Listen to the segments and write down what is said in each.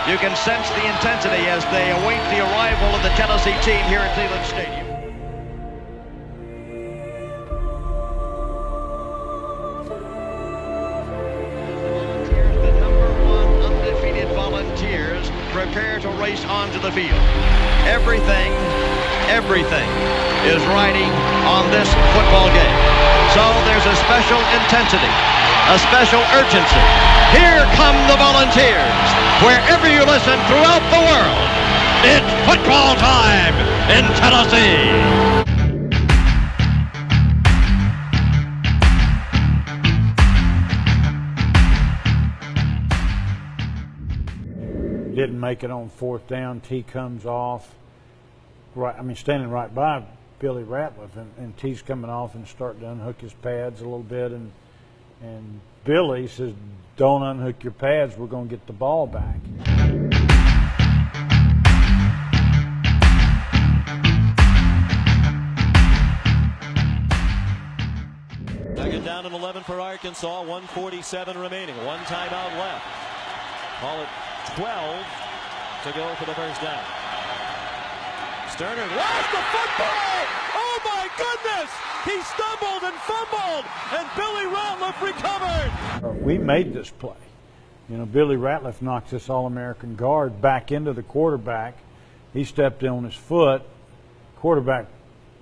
You can sense the intensity as they await the arrival of the Tennessee team here at Leland Stadium. The #1 undefeated Volunteers prepare to race onto the field. Everything is riding on this football game. So there's a special intensity, a special urgency. Here come the Volunteers. Wherever you listen throughout the world, it's football time in Tennessee. Didn't make it on 4th down. T comes off. Right, I mean, standing right by Billy Ratliff, and T's coming off and starting to unhook his pads a little bit, and Billy says, "Don't unhook your pads. We're going to get the ball back." Second down and 11 for Arkansas. 1:47 remaining. One timeout left. Call it 12 to go for the first down. Sterner lost the football! Oh my goodness! He stumbled and fumbled, and Billy Ratliff recovered. We made this play. You know, Billy Ratliff knocked this All-American guard back into the quarterback. He stepped in on his foot. Quarterback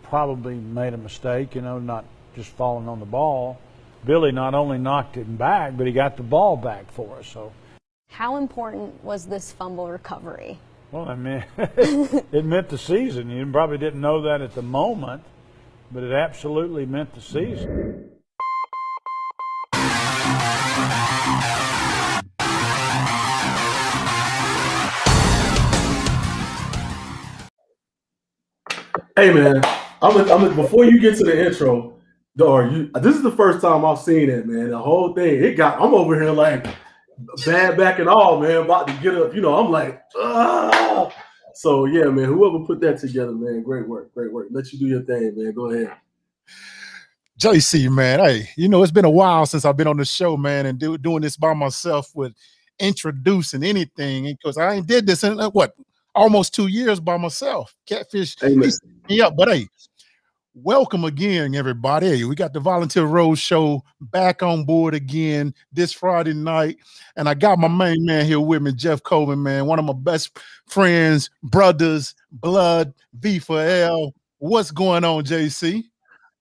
probably made a mistake, you know, not just falling on the ball. Billy not only knocked him back, but he got the ball back for us. So, how important was this fumble recovery? Well, I mean, it meant the season. You probably didn't know that at the moment, but it absolutely meant the season. Hey man, before you get to the intro, this is the first time I've seen it, man. The whole thing, I'm over here like bad back and all, man, about to get up. You know, I'm like, ah. So yeah, man, whoever put that together, man, great work, great work. Let you do your thing, man. Go ahead. JC, man, hey, you know, it's been a while since I've been on the show, man, and doing this by myself with introducing anything, because I ain't did this in almost 2 years by myself. Catfish, yeah, but hey, welcome again, everybody. Hey, we got the Volunteer Roadshow back on board again this Friday night, and I got my main man here with me, Jeff Coleman, man, one of my best friends, brothers, blood, V4L. What's going on, JC?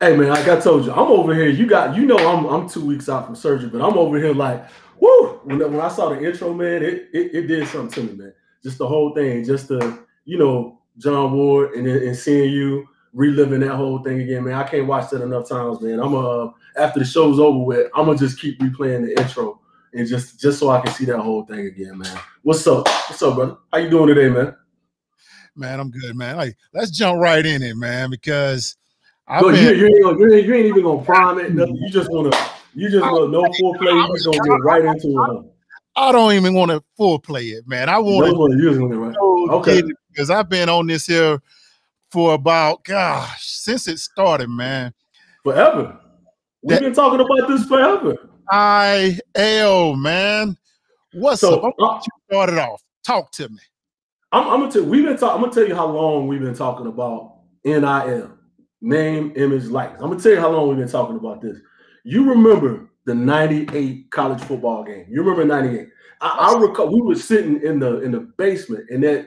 Hey man, like I told you, I'm over here. I'm 2 weeks out from surgery, but I'm over here like, woo! When I saw the intro, man, it did something to me, man. Just the whole thing, just the, you know, John Ward and seeing you reliving that whole thing again, man. I can't watch that enough times, man. After the show's over with, I'm gonna just keep replaying the intro and just so I can see that whole thing again, man. What's up? What's up, brother? How you doing today, man? Man, I'm good, man. Like, let's jump right in it, man, because you ain't even gonna prime it. Nothing. You just want no foreplay. You just gonna get right into it. Huh? I don't even want to foreplay it, man. I want to okay, because I've been on this here for about, since it started, man. Forever. We've been talking about this forever. Man. What's up? I'm gonna start it off. Talk to me. I'm gonna tell you how long we've been talking about NIL. Name, image, likeness. I'm gonna tell you how long we've been talking about this. You remember the '98 college football game? You remember '98? I recall we were sitting in the basement in that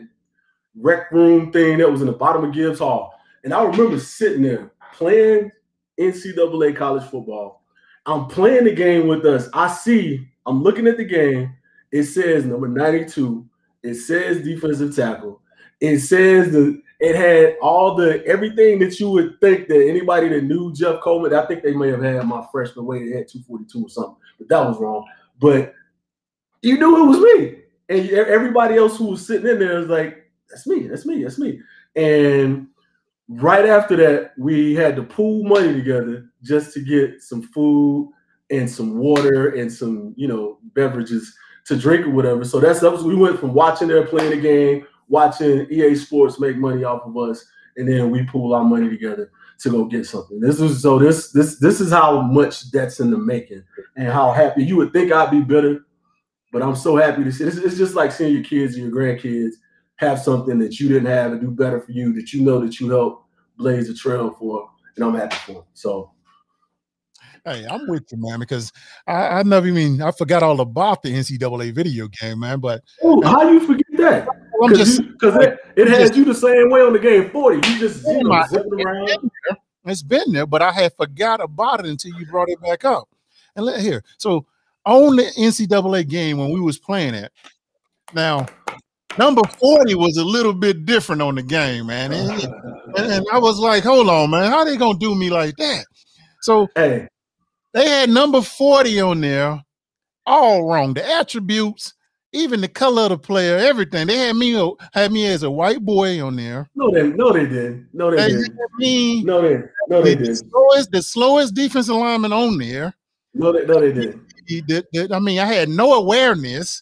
rec room thing that was in the bottom of Gibbs Hall, and I remember sitting there playing NCAA college football. I'm playing the game with us. I'm looking at the game. It says number 92. It says defensive tackle. It says it had everything that you would think that anybody that knew Jeff Coleman, I think they may have had my freshman weight. They had 242 or something, but that was wrong. But you knew it was me. And everybody else who was sitting in there was like, that's me. And right after that, we had to pool money together just to get some food and some water and some, you know, beverages to drink or whatever. So we went from watching them playing the game, watching EA Sports make money off of us, and then we pool our money together to go get something. This is how much that's in the making, and how happy you would think I'd be bitter. But I'm so happy to see this. It's just like seeing your kids and your grandkids have something that you didn't have and do better for you, that you know that you helped blaze a trail for, and I'm happy for them. So, hey, I'm with you, man, because I never even, I forgot all about the NCAA video game, man. But how you forget that? Because it had you the same way on the game 40. You just zipping around. It's been there, but I had forgot about it until you brought it back up. And let here, so on the NCAA game when we was playing it, now number 40 was a little bit different on the game, man. And I was like, hold on, man, how they gonna do me like that? So hey, they had number 40 on there, all wrong. The attributes, even the color of the player, everything. They had me as a white boy on there. No, they didn't. No, they didn't. No, they didn't. The slowest defensive lineman on there. No, they didn't. I mean, I had no awareness.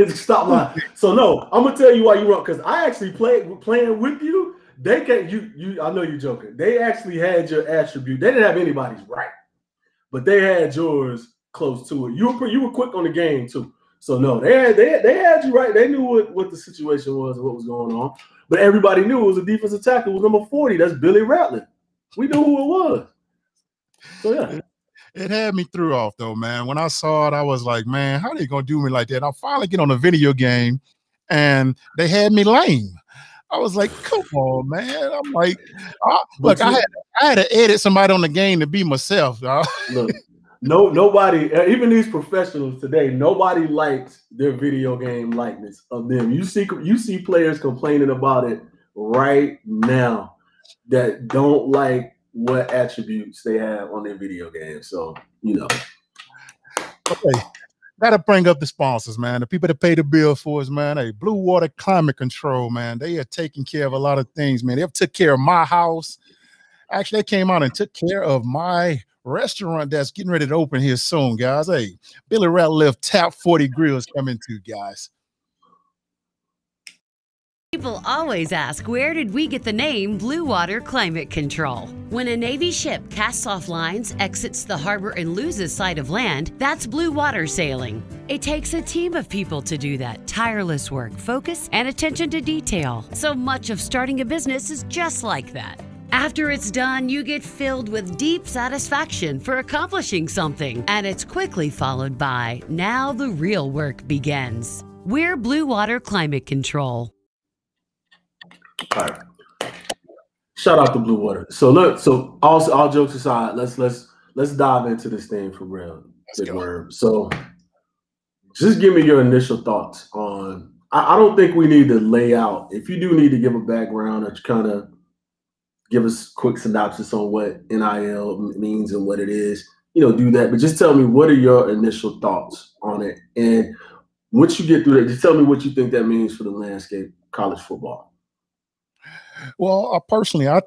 Stop lying. So no, I'm gonna tell you why you wrong. Because I actually playing with you. They can't. I know you're joking. They actually had your attribute. They didn't have anybody's right, but they had yours close to it. You were quick on the game too. So no, they had you right. They knew what the situation was and what was going on. But everybody knew it was a defensive tackle. It was number 40. That's Billy Rattler. We knew who it was. So yeah. It had me threw off though, man. When I saw it, I was like, man, how are they gonna do me like that? And I finally get on a video game and they had me lame. I was like, come on, man. I'm like, look, I had to edit somebody on the game to be myself, dog. Look, nobody, even these professionals today, nobody likes their video game likeness of them. You see players complaining about it right now that don't like what attributes they have on their video game. So, you know. Okay. Gotta bring up the sponsors, man. The people that pay the bill for us, man. Hey, Blue Water Climate Control, man. They are taking care of a lot of things, man. They've took care of my house. Actually, they came out and took care of my restaurant that's getting ready to open here soon, guys. Hey, Billy Ratliff Tap 40 Grills coming too, guys. People always ask, where did we get the name Blue Water Climate Control? When a Navy ship casts off lines, exits the harbor, and loses sight of land, that's blue water sailing. It takes a team of people to do that. Tireless work, focus, and attention to detail. So much of starting a business is just like that. After it's done, you get filled with deep satisfaction for accomplishing something. And it's quickly followed by, now the real work begins. We're Blue Water Climate Control. All right. Shout out to Blue Water. So look, so all jokes aside, let's dive into this thing for real. Big Worm. So just give me your initial thoughts on. I don't think we need to lay out. If you do need to give a background or kind of give us a quick synopsis on what NIL means and what it is, do that. But just tell me, what are your initial thoughts on it? And once you get through that, just tell me what you think that means for the landscape of college football. Well, personally, I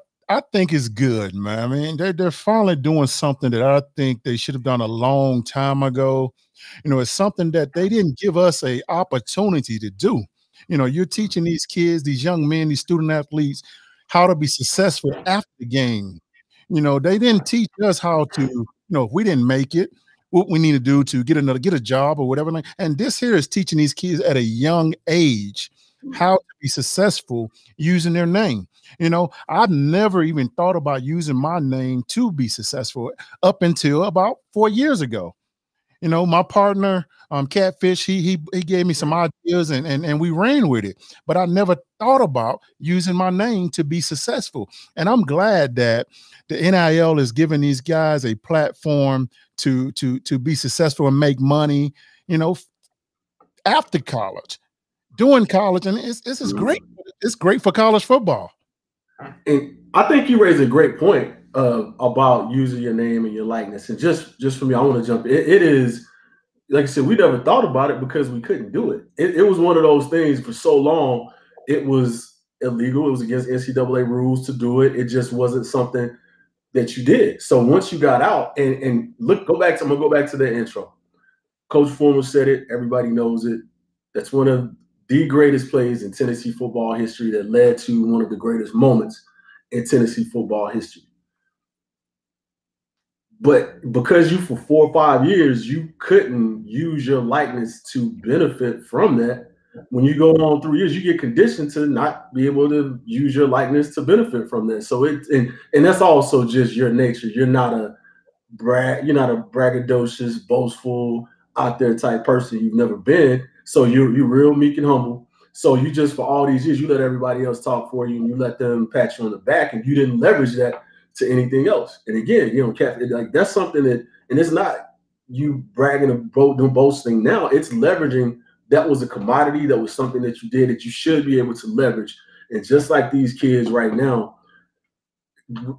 think it's good, man. I mean, they're finally doing something that I think they should have done a long time ago. It's something that they didn't give us an opportunity to do. You're teaching these kids, these young men, these student athletes, how to be successful after the game. They didn't teach us how to, if we didn't make it, what we need to do to get a job or whatever. And this here is teaching these kids at a young age how to be successful using their name. I've never even thought about using my name to be successful up until about 4 years ago. My partner, Catfish, he gave me some ideas and we ran with it. But I never thought about using my name to be successful. And I'm glad that the NIL is giving these guys a platform to be successful and make money, after college. Doing college, and this is great. It's great for college football. And I think you raised a great point about using your name and your likeness. And just for me, I want to jump. It is, like I said, we never thought about it because we couldn't do it. It was one of those things for so long. It was illegal. It was against NCAA rules to do it. It just wasn't something that you did. So once you got out and look, I'm gonna go back to the intro. Coach Foreman said it. Everybody knows it. That's one of the greatest plays in Tennessee football history that led to one of the greatest moments in Tennessee football history. But because you for 4 or 5 years, you couldn't use your likeness to benefit from that. When you go on 3 years, you get conditioned to not be able to use your likeness to benefit from that. So and that's also just your nature. You're not a braggadocious, boastful, out there type person. You've never been. So you're real meek and humble. So you just, for all these years, you let everybody else talk for you and you let them pat you on the back, and you didn't leverage that to anything else. And again, like that's something that, and it's not you bragging and boasting now, it's leveraging. That was a commodity, that was something that you did that you should be able to leverage. And just like these kids right now,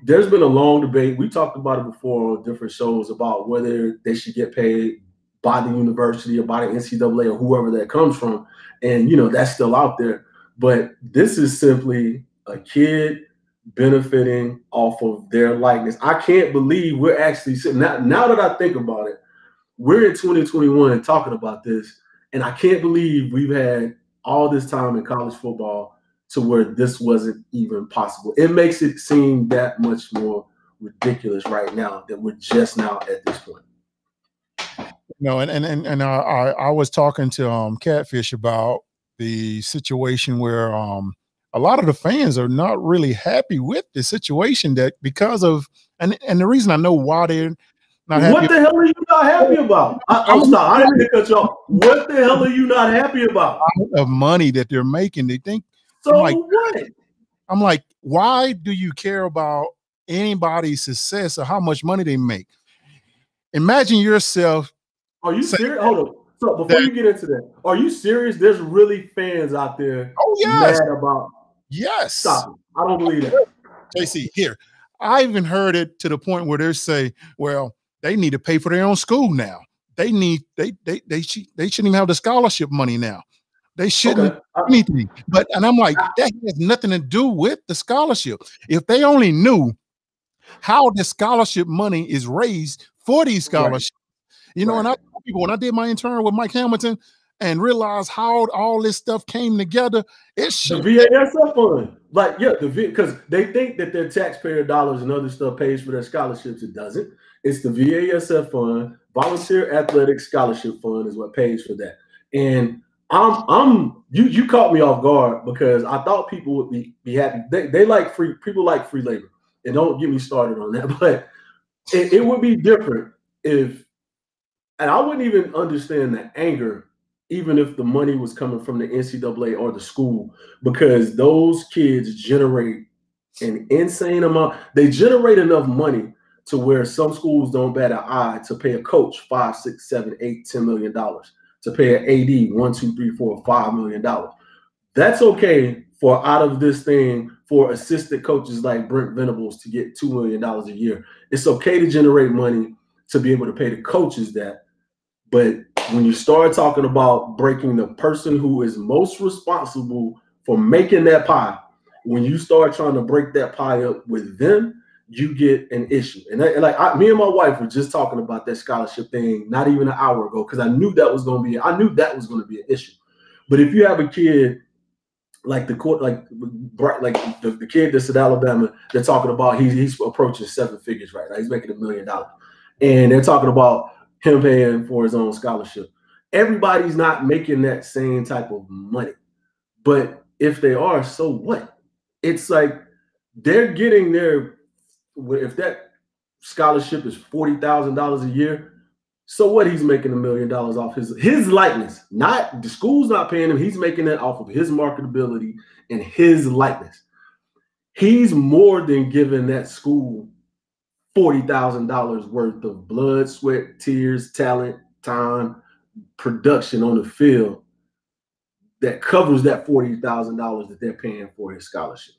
there's been a long debate. We talked about it before on different shows about whether they should get paid by the university or by the NCAA or whoever that comes from. And, that's still out there. But this is simply a kid benefiting off of their likeness. I can't believe we're actually sitting now that I think about it, we're in 2021 and talking about this. And I can't believe we've had all this time in college football to where this wasn't even possible. It makes it seem that much more ridiculous right now that we're just now at this point. And I was talking to Catfish about the situation where a lot of the fans are not really happy with the situation, that because of and the reason I know why they're not happy. What the hell are you not happy about? I'm sorry, I didn't mean to cut you off. What the hell are you not happy about? Of money that they're making. They think. So what? I'm like, why do you care about anybody's success or how much money they make? Imagine yourself. Are you serious? Hold on. So before you get into that, are you serious? There's really fans out there mad about. Yes. Stop it. I don't believe that. JC, here. I even heard it to the point where they say, well, they need to pay for their own school now. They shouldn't even have the scholarship money now. They shouldn't anything. And I'm like, that has nothing to do with the scholarship. If they only knew how the scholarship money is raised for these scholarships, and I tell people, when I did my intern with Mike Hamilton and realized how all this stuff came together, it's the VASF fund. Because they think that their taxpayer dollars and other stuff pays for their scholarships. It doesn't. It's the VASF fund, Volunteer Athletic Scholarship Fund, is what pays for that. And you caught me off guard because I thought people would be happy. They like people like free labor. And don't get me started on that. But it would be different if, and I wouldn't even understand the anger, even if the money was coming from the NCAA or the school, because those kids generate an insane amount. They generate enough money to where some schools don't bat an eye to pay a coach $5, $6, $7, $8, $10 million, to pay an AD $1, $2, $3, $4, $5 million. That's okay for out of this thing for assistant coaches like Brent Venables to get $2 million a year. It's okay to generate money to be able to pay the coaches that. But when you start talking about breaking the person who is most responsible for making that pie, when you start trying to break that pie up with them, you get an issue. And me and my wife were just talking about that scholarship thing not even an hour ago, because I knew that was going to be an issue. But if you have a kid like the kid that's at Alabama, they're talking about he's approaching 7 figures right now. He's making $1 million, and they're talking about him paying for his own scholarship. Everybody's not making that same type of money. But if they are, so what? It's like they're getting if that scholarship is $40,000 a year, so what? He's making $1 million off his likeness. Not the school's not paying him. He's making that off of his marketability and his likeness. He's more than giving that school $40,000 worth of blood, sweat, tears, talent, time, production on the field that covers that $40,000 that they're paying for his scholarship.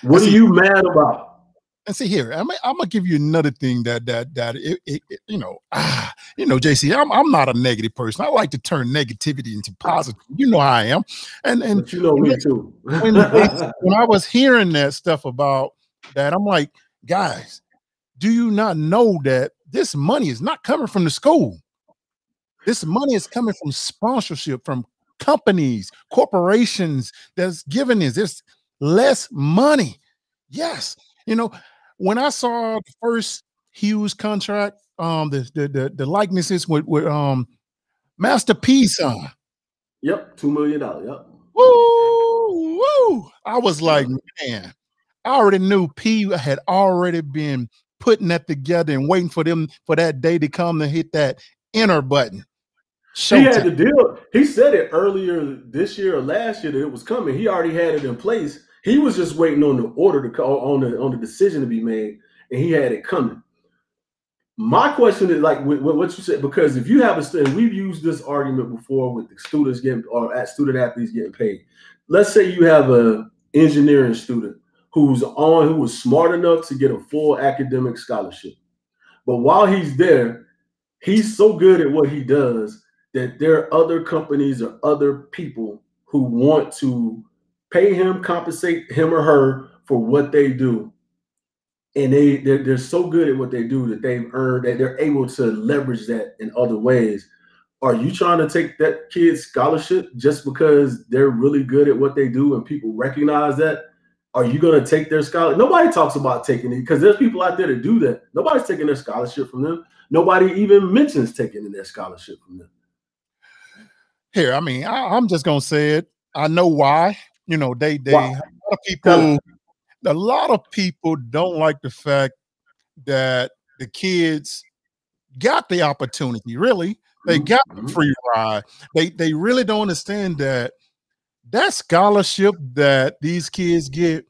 What are you mad about? And see here, I'm gonna give you another thing that JC, I'm not a negative person. I like to turn negativity into positive. You know how I am, and but you know me too. when I was hearing that stuff about that, I'm like, guys, do you not know that this money is not coming from the school? This money is coming from sponsorship, from companies, corporations that's giving this. There's less money. Yes. When I saw the first huge contract. The likenesses with Master P's on. Yep, $2 million. Yep. Woo, woo. I was like, man, I already knew P had already been putting that together and waiting for that day to come to hit that enter button. He had the deal. He said it earlier this year or last year that it was coming. He already had it in place. He was just waiting on the order to call, on the decision to be made, and he had it coming. My question is like what you said, because if you have a student, we've used this argument before with the students getting or student athletes getting paid. Let's say you have an engineering student who was smart enough to get a full academic scholarship, but while he's there, he's so good at what he does that there are other companies or other people who want to pay him, compensate him or her for what they do. And they're so good at what they do that they've earned that they're able to leverage that in other ways. Are you trying to take that kid's scholarship just because they're really good at what they do and people recognize that? Are you going to take their scholarship? Nobody talks about taking it because there's people out there that do that. Nobody's taking their scholarship from them. Nobody even mentions taking their scholarship from them. Here, I mean, I'm just going to say it. I know why. You know, a lot of people don't like the fact that the kids got the opportunity. Really, they got the free ride. They really don't understand that scholarship that these kids get,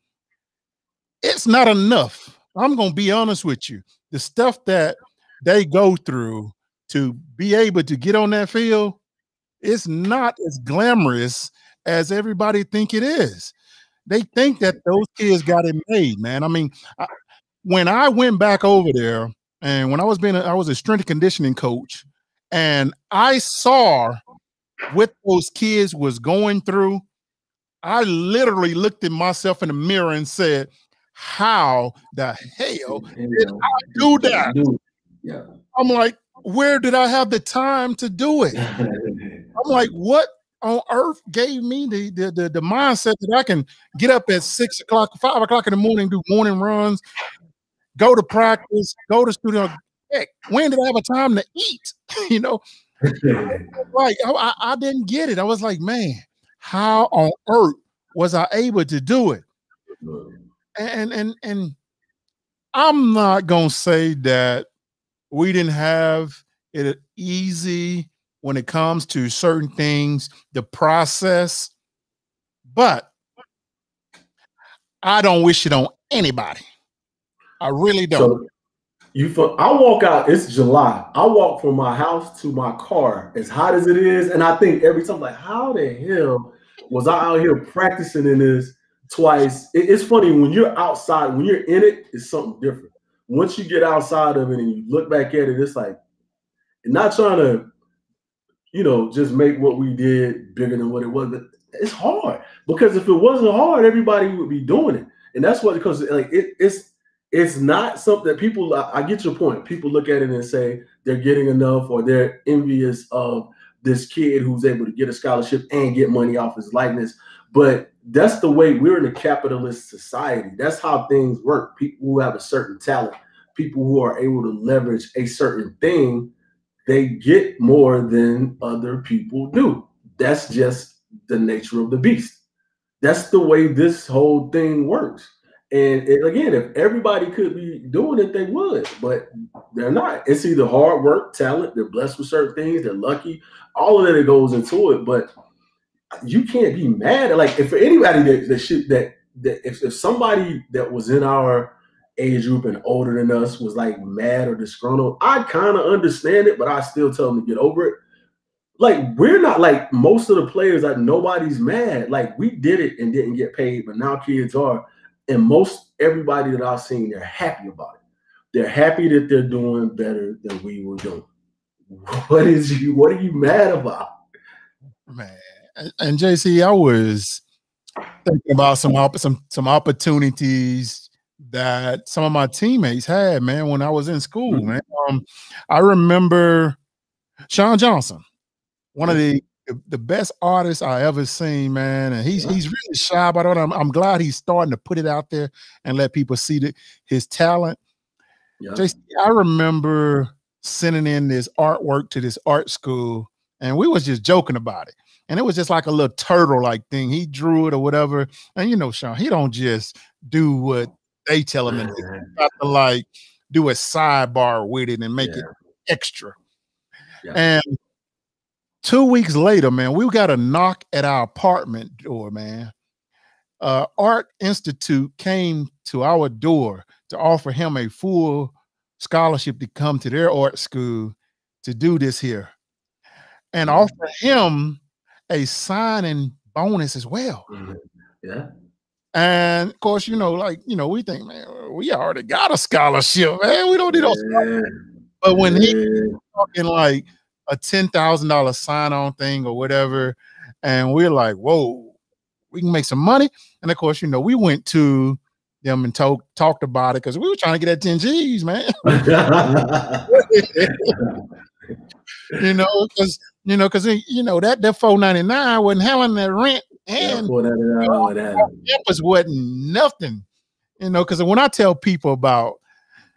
it's not enough. I'm gonna be honest with you. The stuff that they go through to be able to get on that field, it's not as glamorous as everybody think it is. They think that those kids got it made, man. I mean, when I went back over there, and when I was a strength and conditioning coach, and I saw what those kids was going through, I literally looked at myself in the mirror and said, how the hell did I do that? Yeah. I'm like, where did I have the time to do it? I'm like, what on earth gave me the mindset that I can get up at 6 o'clock, 5 o'clock in the morning, do morning runs, go to practice, go to studio. Heck, when did I have a time to eat? You know, like I didn't get it. I was like, man, how on earth was I able to do it? And I'm not gonna say that we didn't have it easy when it comes to certain things, the process, but I don't wish it on anybody. I really don't. So I walk out, it's July. I walk from my house to my car as hot as it is. And I think every time, like, how the hell was I out here practicing in this twice? It's funny when you're outside, when you're in it, it's something different. Once you get outside of it and you look back at it, it's like, not trying to, you know, just make what we did bigger than what it was. But it's hard because if it wasn't hard, everybody would be doing it. And that's what, because like it's not something that people, I get your point. People look at it and say they're getting enough or they're envious of this kid who's able to get a scholarship and get money off his likeness. But that's the way we're in a capitalist society. That's how things work. People who have a certain talent, people who are able to leverage a certain thing, they get more than other people do. That's just the nature of the beast. That's the way this whole thing works. And again, if everybody could be doing it, they would, but they're not. It's either hard work, talent, they're blessed with certain things, they're lucky, all of that goes into it. But you can't be mad. Like, if for anybody that if somebody that was in our age group and older than us was like mad or disgruntled, I kind of understand it, but I still tell them to get over it. Like, we're not like most of the players, like nobody's mad. Like, we did it and didn't get paid, but now kids are. And most everybody that I've seen, they're happy about it. They're happy that they're doing better than we were doing. What are you mad about? Man, and JC, I was thinking about some opportunities that some of my teammates had, man, when I was in school, man. I remember Sean Johnson, one of the best artists I ever seen, man. And he's really shy about it. I'm glad he's starting to put it out there and let people see his talent. Yeah. JC, I remember sending in this artwork to this art school, and we was just joking about it. And it was just like a little turtle-like thing. He drew it or whatever. And you know, Sean, he don't just do what they tell him to do. He got to like do a sidebar with it and make it extra. Yeah. And 2 weeks later, man, we got a knock at our apartment door, man. Art Institute came to our door to offer him a full scholarship to come to their art school to do this here, and offer him a signing bonus as well. Yeah. And of course, you know, like, you know, we think, man, we already got a scholarship, man. We don't need no scholarship. But when he was talking like a $10,000 sign-on thing or whatever, and we're like, whoa, we can make some money. And of course, you know, we went to them and talked about it because we were trying to get that 10 G's, man. because that $4.99 wasn't handling that rent, and campus wasn't nothing. Because when I tell people about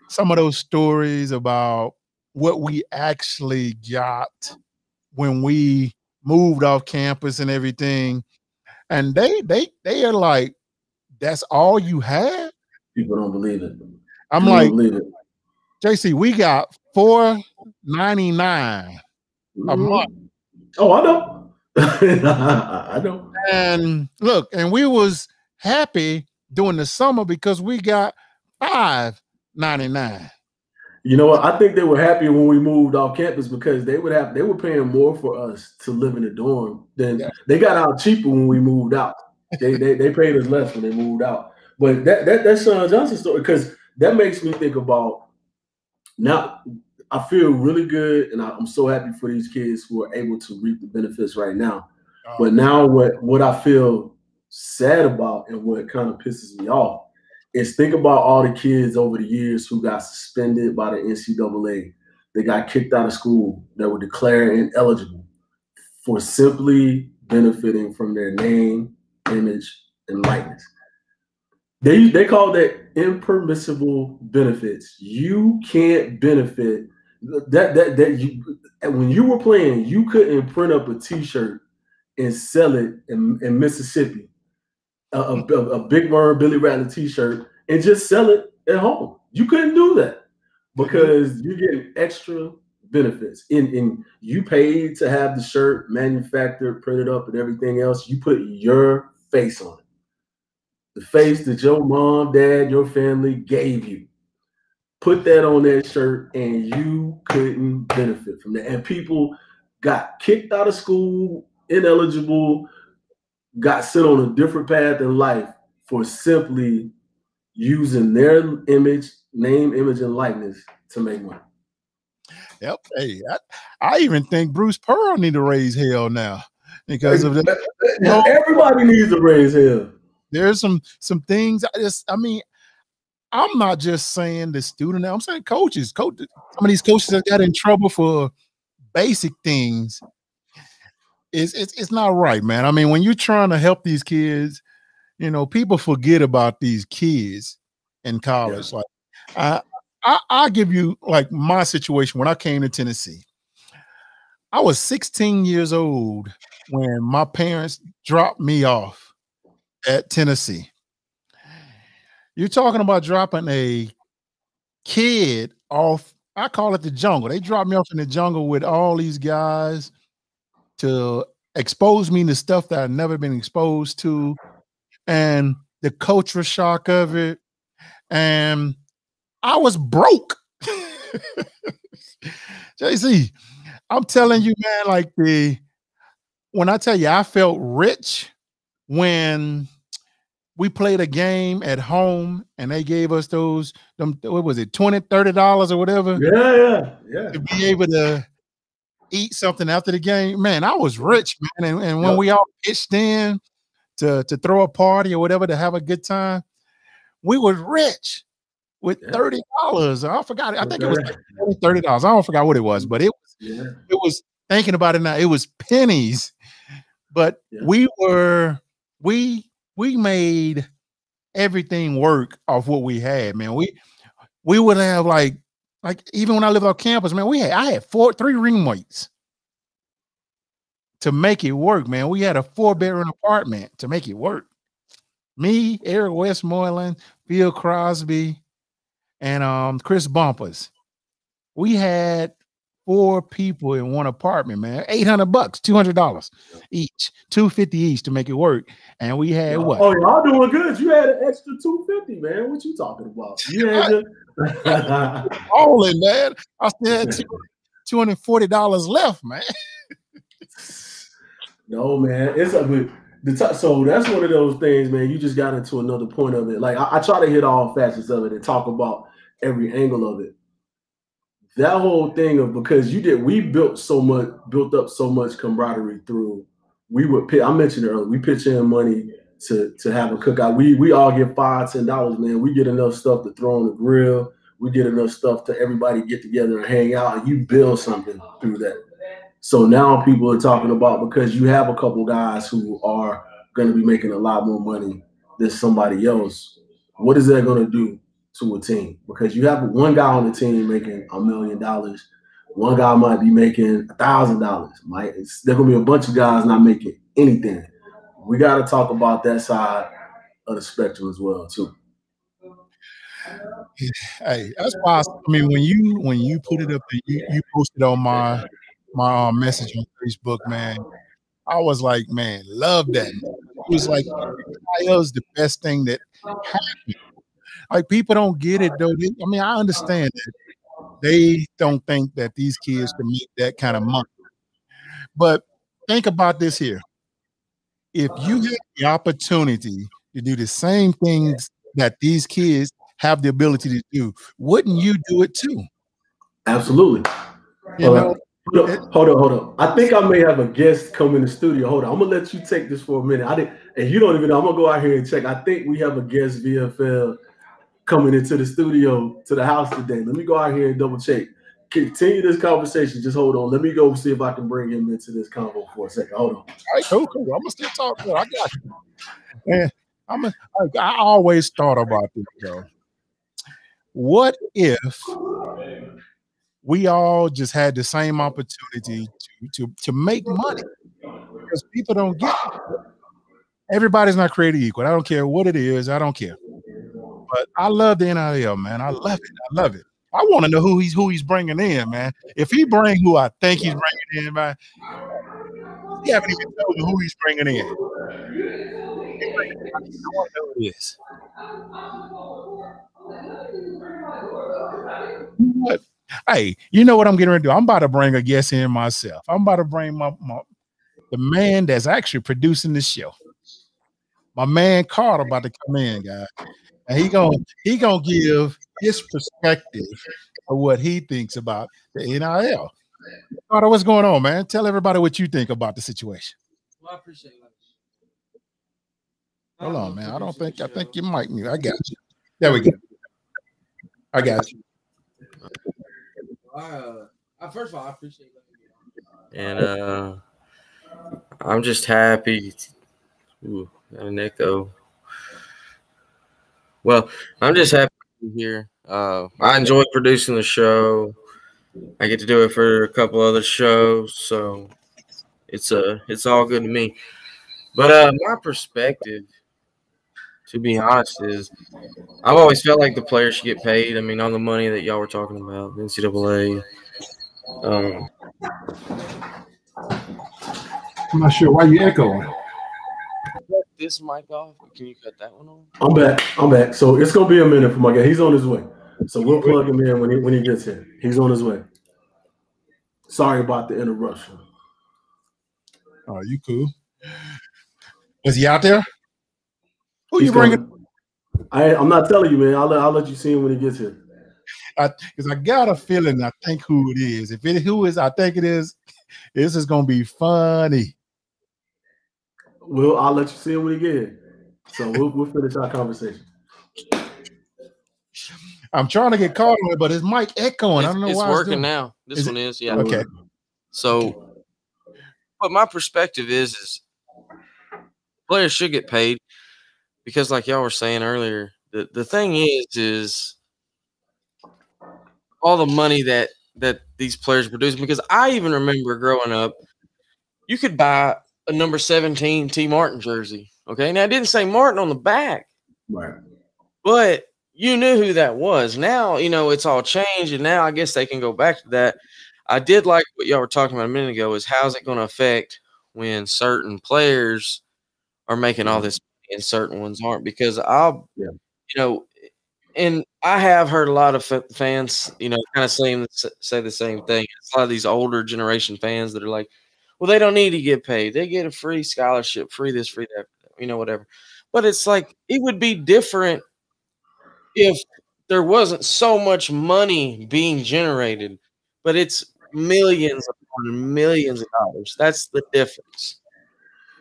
some of those stories about what we actually got when we moved off campus and everything, and they are like, that's all you had? People don't believe it. I'm like, JC, we got $4.99 a month. Oh, I know. I know. And look, and we was happy during the summer because we got $5.99. You know what? I think they were happy when we moved off campus because they were paying more for us to live in the dorm than they got out cheaper when we moved out. They paid us less when they moved out. But that's Sean Johnson's story, because that makes me think about, now I feel really good and I'm so happy for these kids who are able to reap the benefits right now. But now what I feel sad about and what kind of pisses me off is think about all the kids over the years who got suspended by the NCAA. They got kicked out of school, that were declared ineligible for simply benefiting from their name, image, and likeness. They call that impermissible benefits. You can't benefit when you were playing, you couldn't print up a T-shirt and sell it in Mississippi, a Big Worm Billy Rattler T-shirt, and just sell it at home. You couldn't do that because you're getting extra benefits. And you paid to have the shirt manufactured, printed up, and everything else. You put your face on it. The face that your mom, dad, your family gave you. Put that on that shirt, and you couldn't benefit from that. And people got kicked out of school, ineligible, got sent on a different path in life for simply using their image, name, image, and likeness to make money. Yep. Hey, I even think Bruce Pearl need to raise hell now because of that. Everybody needs to raise hell. There's some things. I'm not just saying the student. I'm saying coaches. Some of these coaches that got in trouble for basic things. It's not right, man. I mean, when you're trying to help these kids, people forget about these kids in college. Yeah. Like, I'll give you like my situation when I came to Tennessee. I was 16 years old when my parents dropped me off at Tennessee. You're talking about dropping a kid off. I call it the jungle. They dropped me off in the jungle with all these guys to expose me to stuff that I've never been exposed to, and the cultural shock of it. And I was broke. JC, I'm telling you, man, like when I tell you I felt rich when we played a game at home and they gave us what was it, $20, $30 or whatever? Yeah. To be able to eat something after the game. Man, I was rich, man. And when we all pitched in to throw a party or whatever, to have a good time, we were rich with $30. I forgot it. I think it was $30. I don't forget what it was, but it was thinking about it now, it was pennies. But we made everything work off what we had, man. we would have like even when I lived on campus, man, I had 3 roommates to make it work, man. We had a 4-bedroom apartment to make it work. Me, Eric Westmoreland, Phil Crosby, and Chris Bumpers. We had 4 people in one apartment, man. $800, $200 each, $250 each to make it work. And we had what? Oh, y'all doing good. You had an extra $250, man. What you talking about? You had all in, man. I still had $240 left, man. No, man. It's so that's one of those things, man. You just got into another point of it. Like I try to hit all facets of it and talk about every angle of it. That whole thing of we built up so much camaraderie through. I mentioned earlier, we pitch in money to have a cookout. We all get $5, $10, man. We get enough stuff to throw on the grill. We get enough stuff to everybody get together and hang out, and you build something through that. So now people are talking about, because you have a couple guys who are going to be making a lot more money than somebody else, what is that going to do to a team? Because you have one guy on the team making $1 million. One guy might be making $1,000. There going to be a bunch of guys not making anything. We got to talk about that side of the spectrum as well, too. Hey, that's why when you put it up, you posted on my message on Facebook, man. I was like, man, love that. It was like NIL is the best thing that happened. Like, people don't get it though. I understand that they don't think that these kids can make that kind of money. But think about this here. If you have the opportunity to do the same things that these kids have the ability to do, wouldn't you do it too? Absolutely. Hold on. I think I may have a guest come in the studio. Hold on. I'm going to let you take this for a minute. And you don't even know. I'm going to go out here and check. I think we have a guest VFL coming into the studio, to the house today. Let me go out here and double check. Continue this conversation. Just hold on. Let me go see if I can bring him into this convo for a second. Hold on. All right, cool. I'm going to still talk. I got you. And I always thought about this, though. What if we all just had the same opportunity to make money? Because people don't get it. Everybody's not created equal. I don't care what it is. I don't care. But I love the NIL, man. I love it. I want to know who he's bringing in, man. If he bring who I think he's bringing in, man, he haven't even told me who he's bringing in. I want to know who it is. But, hey, you know what I'm getting ready to do? I'm about to bring a guest in myself. I'm about to bring the man that's actually producing this show. My man Carter about to come in, guys. And he gonna give his perspective of what he thinks about the NIL. Carter, what's going on, man? Tell everybody what you think about the situation. Well, I appreciate it. Hold on, man. I think you might need. I got you. There we go. I got you. First of all, I appreciate it. And I'm just happy. Ooh, got an echo. Well, I'm just happy to be here. I enjoy producing the show. I get to do it for a couple other shows, so it's all good to me. But my perspective, to be honest, is I've always felt like the players should get paid. I mean, all the money that y'all were talking about, NCAA. I'm not sure why you echoing. This mic off? Can you cut that one on? I'm back. So it's gonna be a minute for my guy. He's on his way. So we'll plug him in when he gets here. He's on his way. Sorry about the interruption. Oh, you cool? Is he out there? Who you bringing? I'm not telling you, man. I'll let you see him when he gets here. Because I got a feeling I think who it is. If it who is, I think it is. This is gonna be funny. Well, I'll let you see him when he gets here. So we'll finish our conversation. I'm trying to get caught on it, but his mic echoing. I don't know why it's working now. This one is, yeah. Okay. So, but my perspective is players should get paid because, like y'all were saying earlier, the thing is all the money that these players produce. Because I even remember growing up, you could buy a number 17 T. Martin jersey. Okay, now it didn't say Martin on the back, Right? but you knew who that was. Now, you know, it's all changed, and now I guess they can go back to that. I did like what y'all were talking about a minute ago, is how's it going to affect when certain players are making all this money and certain ones aren't? Because you know, and I have heard a lot of fans, you know, kind of say the same thing. It's a lot of these older generation fans that are like, well, they don't need to get paid. They get a free scholarship, free this, free that, you know, whatever. But it's like, it would be different if there wasn't so much money being generated, but it's millions upon millions of dollars. That's the difference.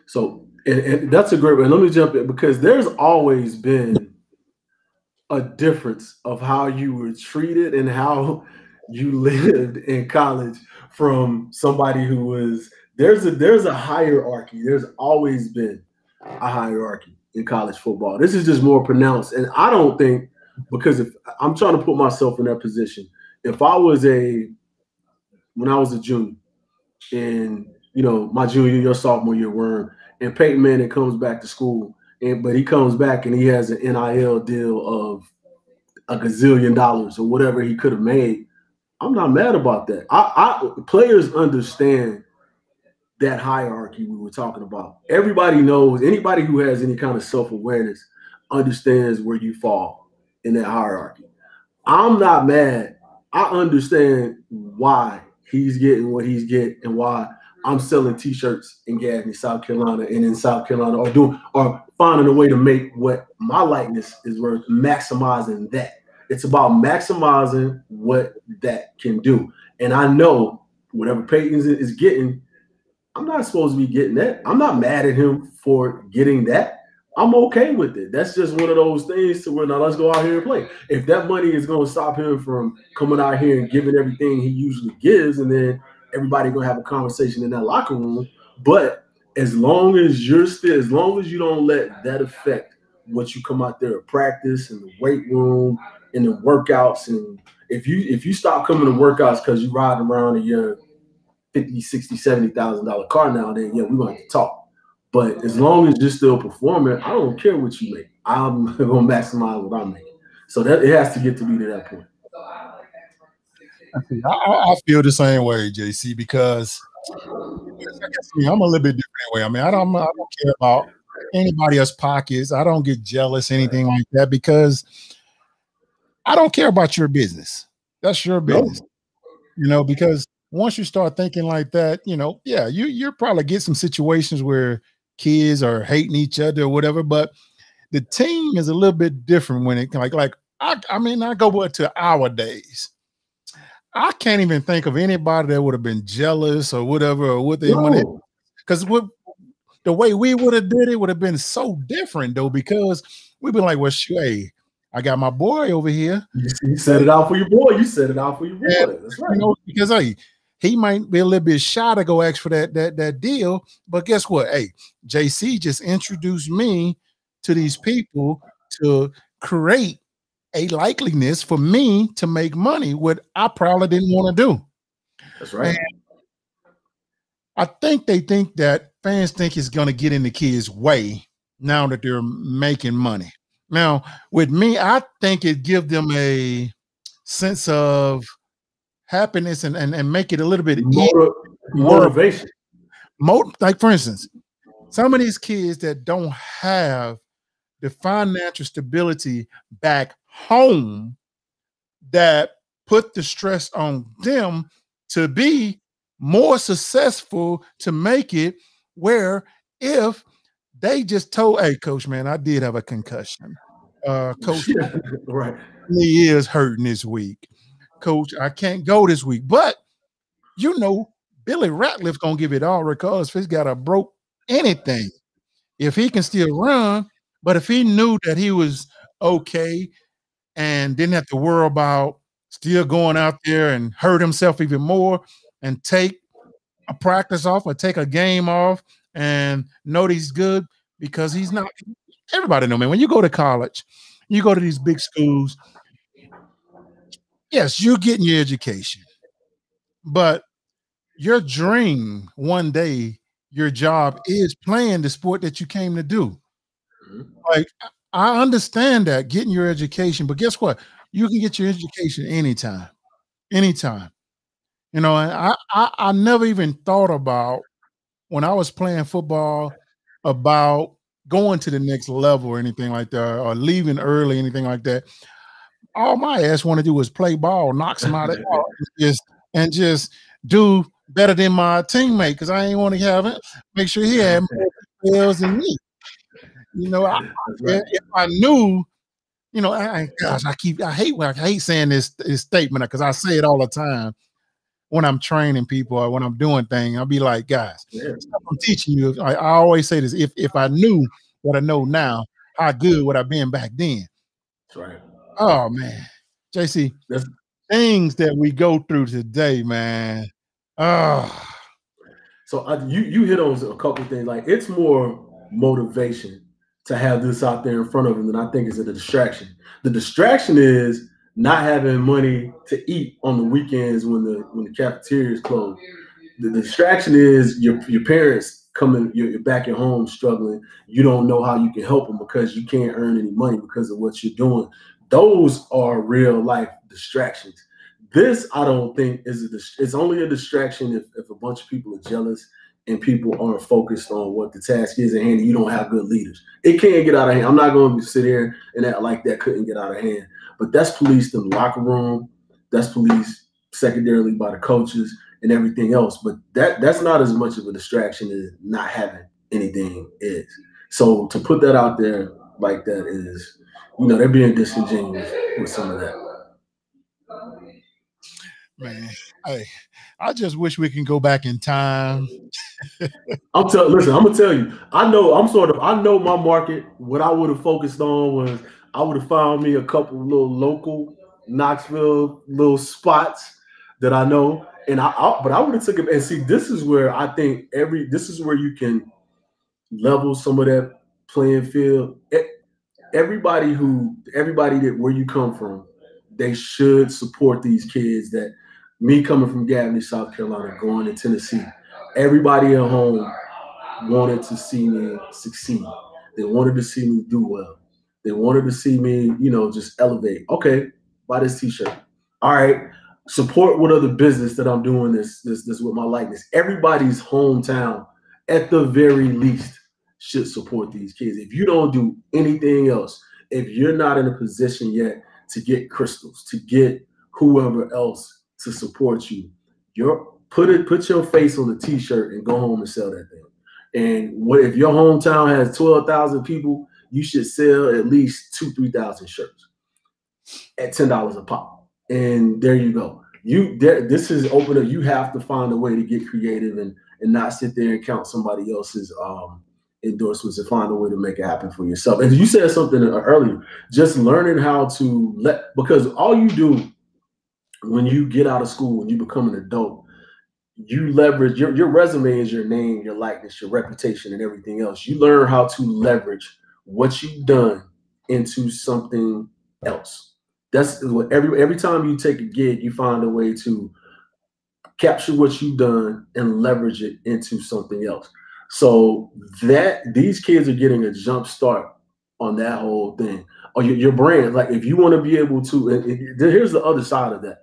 So, and that's a great way. Let me jump in, because there's always been a difference of how you were treated and how you lived in college from somebody who was there's a hierarchy. There's always been a hierarchy in college football. This is just more pronounced. And I don't think, because if I'm trying to put myself in that position, if I was when I was a junior, and you know, my junior year, sophomore year, Worm, and Peyton Manning comes back to school, but he comes back and he has an NIL deal of $1 gazillion or whatever he could have made, I'm not mad about that. Players understand that hierarchy we were talking about. Everybody knows, anybody who has any kind of self-awareness understands where you fall in that hierarchy. I'm not mad. I understand why he's getting what he's getting and why I'm selling T-shirts in Gaffney, South Carolina, and in South Carolina, or finding a way to make what my likeness is worth, maximizing that. It's about maximizing what that can do. And I know whatever Peyton is getting, I'm not supposed to be getting that. I'm not mad at him for getting that. I'm okay with it. That's just one of those things to where, now let's go out here and play. If that money is going to stop him from coming out here and giving everything he usually gives, and then everybody going to have a conversation in that locker room. But as long as you don't let that affect what you come out there to practice in the weight room, in the workouts, and if you stop coming to workouts because you riding around in your $50,000, $60,000, $70,000 car now, then yeah, we're going to have to talk. But as long as you're still performing, I don't care what you make. I'm going to maximize what I'm making. So that it has to get to be to that point. I feel the same way, JC, because I'm a little bit different way. I mean, I don't care about anybody else's pockets. I don't get jealous, anything like that, because I don't care about your business. That's your business. Nope. You know, because once you start thinking like that, you know, yeah, you'll probably get some situations where kids are hating each other or whatever, but the team is a little bit different when it I mean, I go to our days. I can't even think of anybody that would have been jealous or whatever, or what they wanted, because the way we would have did it would have been so different though, because we'd be like, well, hey, I got my boy over here. You set it out for your boy. You set it out for your boy. Yeah, that's right. You know, because hey, he might be a little bit shy to go ask for that deal, but guess what? Hey, JC just introduced me to these people to create a likeliness for me to make money, what I probably didn't want to do. That's right. And I think they think that fans think it's going to get in the kids' way now that they're making money. Now, with me, I think it gives them a sense of happiness and make it a little bit motivation. Like, for instance, some of these kids that don't have the financial stability back home, that put the stress on them to be more successful, to make it, where if they just told, hey, coach, man, I did have a concussion. Coach, right, he is hurting this week. Coach, I can't go this week. But you know, Billy Ratliff's gonna give it all, because if he's got a broke anything, if he can still run, but if he knew that he was okay and didn't have to worry about still going out there and hurt himself even more and take a practice off or take a game off and know that he's good, because he's not. Everybody know, man, when you go to college, you go to these big schools, yes, you're getting your education, but your dream one day, your job is playing the sport that you came to do. Like, I understand that getting your education, but guess what? You can get your education anytime, anytime. You know, and I never even thought about when I was playing football about going to the next level or anything like that, or leaving early, anything like that. All my ass want to do is play ball, knock somebody out, and just do better than my teammate, because I ain't want to have it. Make sure he had more skills than me. You know, if I knew, you know, gosh, I hate saying this statement, because I say it all the time when I'm training people or when I'm doing things. I'll be like, guys, I'm teaching you. I always say this: if I knew what I know now, how good would I been back then? That's right. Oh man, JC, things that we go through today, man. Oh. So you hit on a couple of things. Like, it's more motivation to have this out there in front of them than I think is a distraction. The distraction is not having money to eat on the weekends when the cafeteria is closed. The distraction is your parents coming, you're back at home struggling. You don't know how you can help them because you can't earn any money because of what you're doing. Those are real life distractions. This, I don't think, it's only a distraction if a bunch of people are jealous and people aren't focused on what the task is at hand, and you don't have good leaders. It can't get out of hand. I'm not going to sit here and act like that couldn't get out of hand. But that's policed in the locker room. That's policed secondarily by the coaches and everything else. But that's not as much of a distraction as not having anything is. So to put that out there like that is, you know, they're being disingenuous with some of that. Man, hey, I just wish we can go back in time. Listen, I'm gonna tell you. I know my market. What I would have focused on was I would have found me a couple of little local Knoxville little spots that I know, and but I would have took it. And see, this is where I think this is where you can level some of that playing field. Everybody that where you come from, they should support these kids. That me coming from Gaffney, South Carolina, going to Tennessee, everybody at home wanted to see me succeed. They wanted to see me do well. They wanted to see me, you know, just elevate. Okay, buy this t-shirt. All right, support what other business that I'm doing this with my likeness. Everybody's hometown, at the very least, should support these kids. If you don't do anything else, if you're not in a position yet to get crystals, to get whoever else to support you, put your face on the t-shirt and go home and sell that thing. And if your hometown has 12,000 people, you should sell at least 2,000-3,000 shirts at $10 a pop. And there you go. This is open up. You have to find a way to get creative and not sit there and count somebody else's endorsements, and find a way to make it happen for yourself. And you said something earlier, just learning how to because all you do when you get out of school, when you become an adult, you leverage your resume is your name, your likeness, your reputation, and everything else. You learn how to leverage what you've done into something else. That's what every time you take a gig, you find a way to capture what you've done and leverage it into something else. So these kids are getting a jump start on that whole thing. Or your brand. Like, if you want to be able to, and here's the other side of that.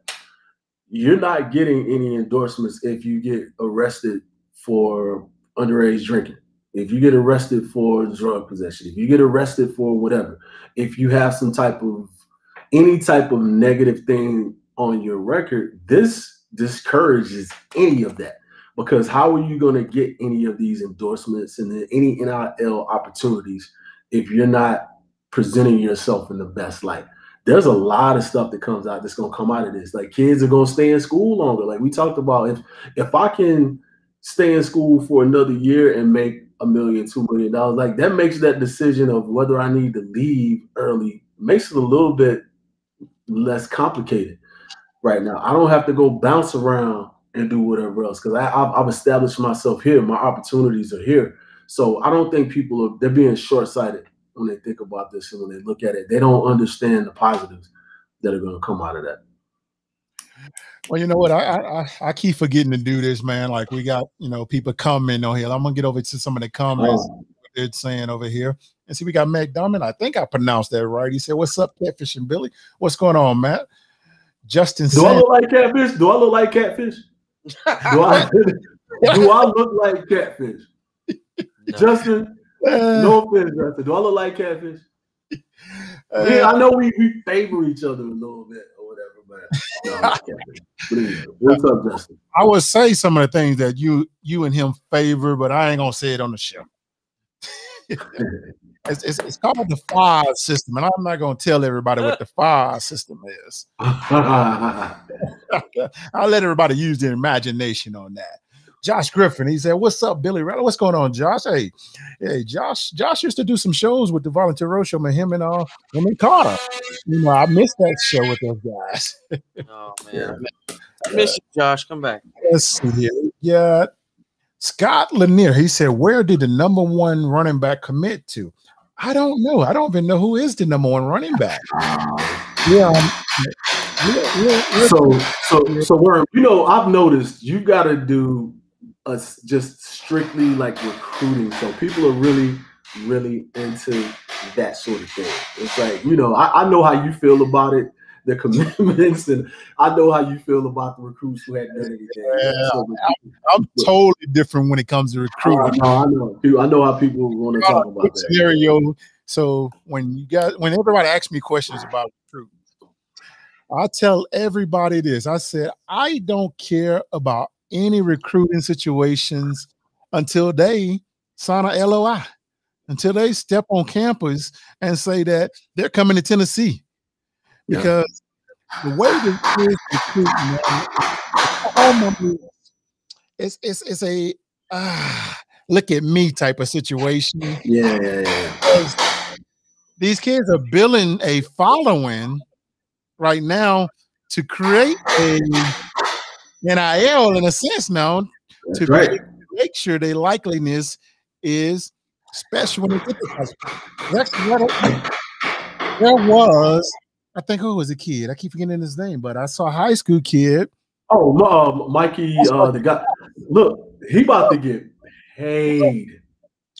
You're not getting any endorsements if you get arrested for underage drinking, if you get arrested for drug possession, if you get arrested for whatever, if you have any type of negative thing on your record, this discourages any of that. Because how are you going to get any of these endorsements and any NIL opportunities if you're not presenting yourself in the best light? There's a lot of stuff that comes out that's going to come out of this. Like, kids are going to stay in school longer. Like we talked about, if I can stay in school for another year and make $1 million, $2 million, like, that makes that decision of whether I need to leave early, makes it a little bit less complicated right now. I don't have to go bounce around and do whatever else, because I've established myself here. My opportunities are here. So I don't think they're being short-sighted when they think about this and when they look at it. They don't understand the positives that are going to come out of that. Well, you know what? I keep forgetting to do this, man. Like we got, people coming on here. I'm gonna get over to some of the comments they're saying over here. And see, we got Matt Dummon. I think I pronounced that right. He said, "What's up, Catfish and Billy? What's going on, Matt?" Justin, do I look like catfish? Do I look like catfish? Do I look like catfish? No. Justin, no offense, Justin. Do I look like catfish? I know we favor each other a little bit or whatever, but no, what's up, Justin? I would say some of the things that you and him favor, but I ain't gonna say it on the show. It's called the FIRE system, and I'm not gonna tell everybody what the FIRE system is. I'll let everybody use their imagination on that. Josh Griffin, he said, "What's up, Billy Rattler? What's going on, Josh? Hey, Josh used to do some shows with the Volunteer Roadshow, man. Him and Carter. I missed that show with those guys." Oh man, I miss you, Josh. Come back. Let's see here. Yeah, Scott Lanier. He said, "Where did the #1 running back commit to?" I don't know. I don't even know who is the #1 running back. So Worm, I've noticed you got to do just strictly like recruiting. So people are really, really into that sort of thing. It's like, I know how you feel about it, the commitments, and I know how you feel about the recruits who hadn't done anything. Yeah, I'm totally different when it comes to recruiting. I know how people want to talk about that scenario. So when everybody asks me questions about recruiting, I tell everybody this. I said, I don't care about any recruiting situations until they sign a LOI, until they step on campus and say that they're coming to Tennessee. Because the way the kids recruit, it's a look at me type of situation. Yeah. These kids are building a following right now to create a NIL in a sense now to make sure their likeliness is special when they get to high school. There was, I think, who was a kid? I keep forgetting his name, but I saw a high school kid. Oh, Mikey, the guy. Look, he about to get paid.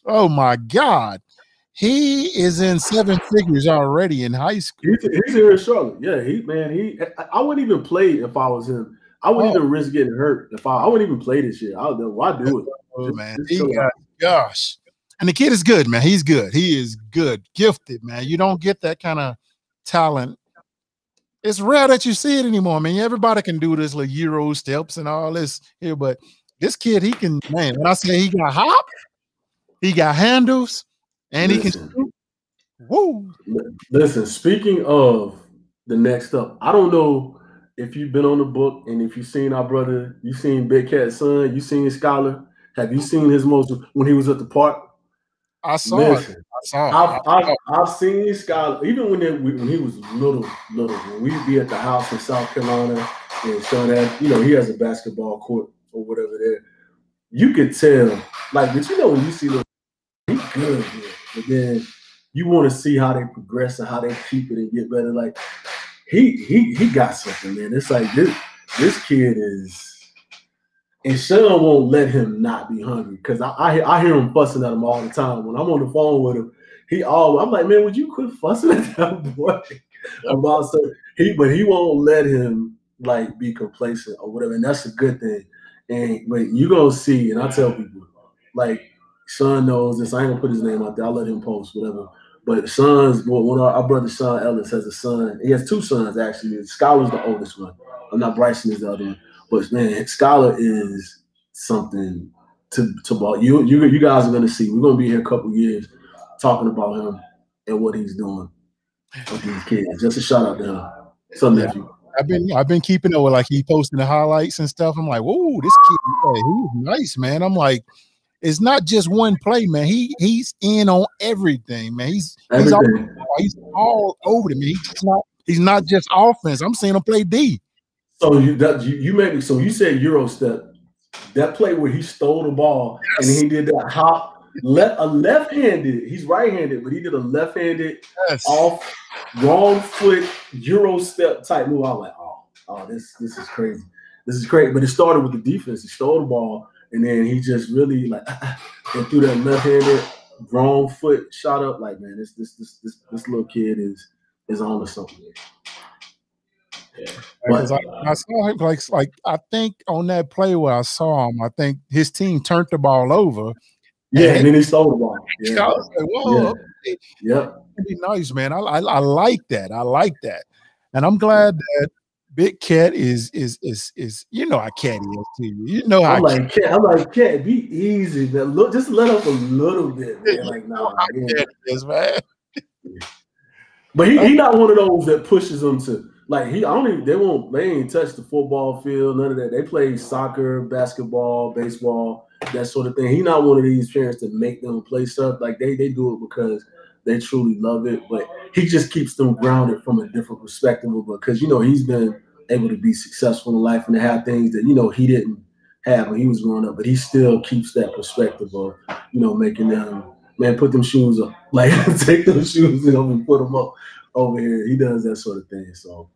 Oh my God. He is in 7 figures already in high school. He's here in Charlotte. Yeah, I wouldn't even play if I was him. I wouldn't even risk getting hurt if I wouldn't even play this year. Why do it? Oh, man. Gosh. And the kid is good, man. He's good. He is good. Gifted, man. You don't get that kind of talent. It's rare that you see it anymore. I mean, everybody can do this little Euro steps and all this here, but this kid, he can, man, when I say he got hop, he got handles, and he can shoot. Woo. Listen, speaking of the next up, I don't know if you've been on the book and if you've seen our brother, you've seen Big Cat's son, you've seen Scholar. Have you seen his most when he was at the park? I saw it. I've seen Scholar even when he was little. When we'd be at the house in South Carolina and Sean had, he has a basketball court or whatever there. You could tell, like, but when you see the he's good, but then you want to see how they progress and how they keep it and get better. Like he got something, man. It's like this kid is. And Sean won't let him not be hungry because I hear him fussing at him all the time. When I'm on the phone with him, I'm like, man, would you quit fussing at that boy about something? But he won't let him like be complacent or whatever, and that's a good thing. But you're gonna see, and I tell people, like Sean knows this. I ain't gonna put his name out there. I'll let him post whatever. But Sean's one of our brother Sean Ellis has a son. He has 2 sons actually. Scholar's the oldest one. I'm not Bryson is the other one. But man, Scholar is something to about you guys are gonna see. We're gonna be here a couple years talking about him and what he's doing with these kids. Just a shout out to him. Son nephew. I've been keeping up with, like, he posting the highlights and stuff. I'm like, whoa, this kid, he's nice, man. I'm like, it's not just one play, man. He's in on everything, man. He's all over the man. He's not just offense. I'm seeing him play D. So you said Euro step. That play where he stole the ball and he did that hop, left-handed. He's right-handed, but he did a left-handed off wrong foot Euro step type move. I was like, oh, this is crazy. This is crazy. But it started with the defense. He stole the ball, and then he just really like and threw that left-handed wrong foot shot up. Like, man, this little kid is on to something. Yeah. Because I saw him like I think on that play where I saw him, I think his team turned the ball over. Yeah, and then he stole the ball. Yeah. I was like, whoa, yeah. Yep. Pretty nice, man. I like that. I like that. And I'm glad that Big Cat is you know how Cat is too. You know how I'm like Cat, be easy, man. Look, just let up a little bit, man. Like, nah, Cat is, man. But he not one of those that pushes them to like they ain't touch the football field, none of that. They play soccer, basketball, baseball, that sort of thing. He not one of these parents that make them play stuff. Like they do it because they truly love it, but he just keeps them grounded from a different perspective because, you know, he's been able to be successful in life and to have things that, you know, he didn't have when he was growing up, but he still keeps that perspective of, you know, making them, man, put them shoes up, like take those shoes and put them up over here. He does that sort of thing. So,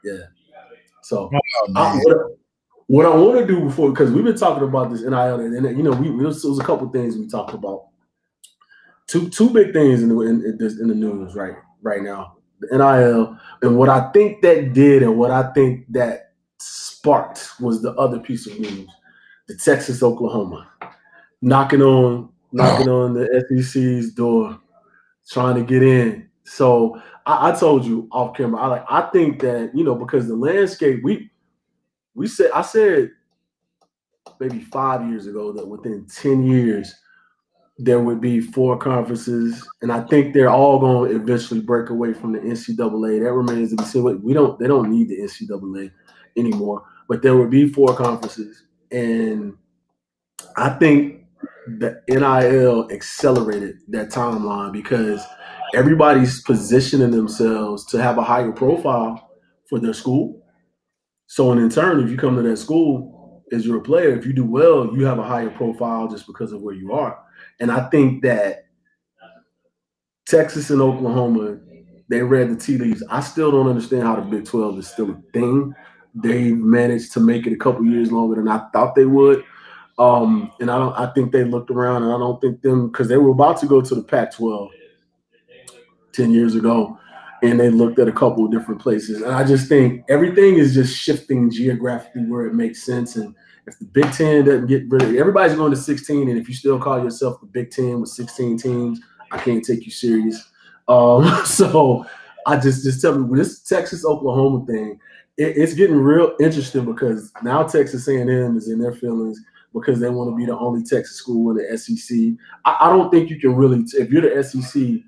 yeah. So what I want to do before, because we've been talking about this NIL, and, you know, there was a couple things we talked about. Two big things in the news right now, the NIL, and what I think that did and what I think that sparked was the other piece of news, the Texas Oklahoma knocking on the SEC's door, trying to get in. So I told you off camera, I think that, you know, because the landscape I said maybe 5 years ago that within 10 years. There would be 4 conferences, and I think they're all going to eventually break away from the NCAA. That remains to be seen. They don't need the NCAA anymore, but there would be 4 conferences, and I think the NIL accelerated that timeline because everybody's positioning themselves to have a higher profile for their school. So in turn, if you come to that school as you're a player, if you do well, you have a higher profile just because of where you are. And I think that Texas and Oklahoma, they read the tea leaves. I still don't understand how the Big 12 is still a thing. They managed to make it a couple years longer than I thought they would. And I think they looked around, and I don't think because they were about to go to the Pac-12 10 years ago, and they looked at a couple of different places. And I just think everything is just shifting geographically where it makes sense. And if the Big Ten doesn't get rid of it, everybody's going to 16, and if you still call yourself the Big Ten with 16 teams, I can't take you serious. So I just tell me, with this Texas-Oklahoma thing, it's getting real interesting because now Texas A&M is in their feelings because they want to be the only Texas school in the SEC. I don't think you can really, if you're the SEC,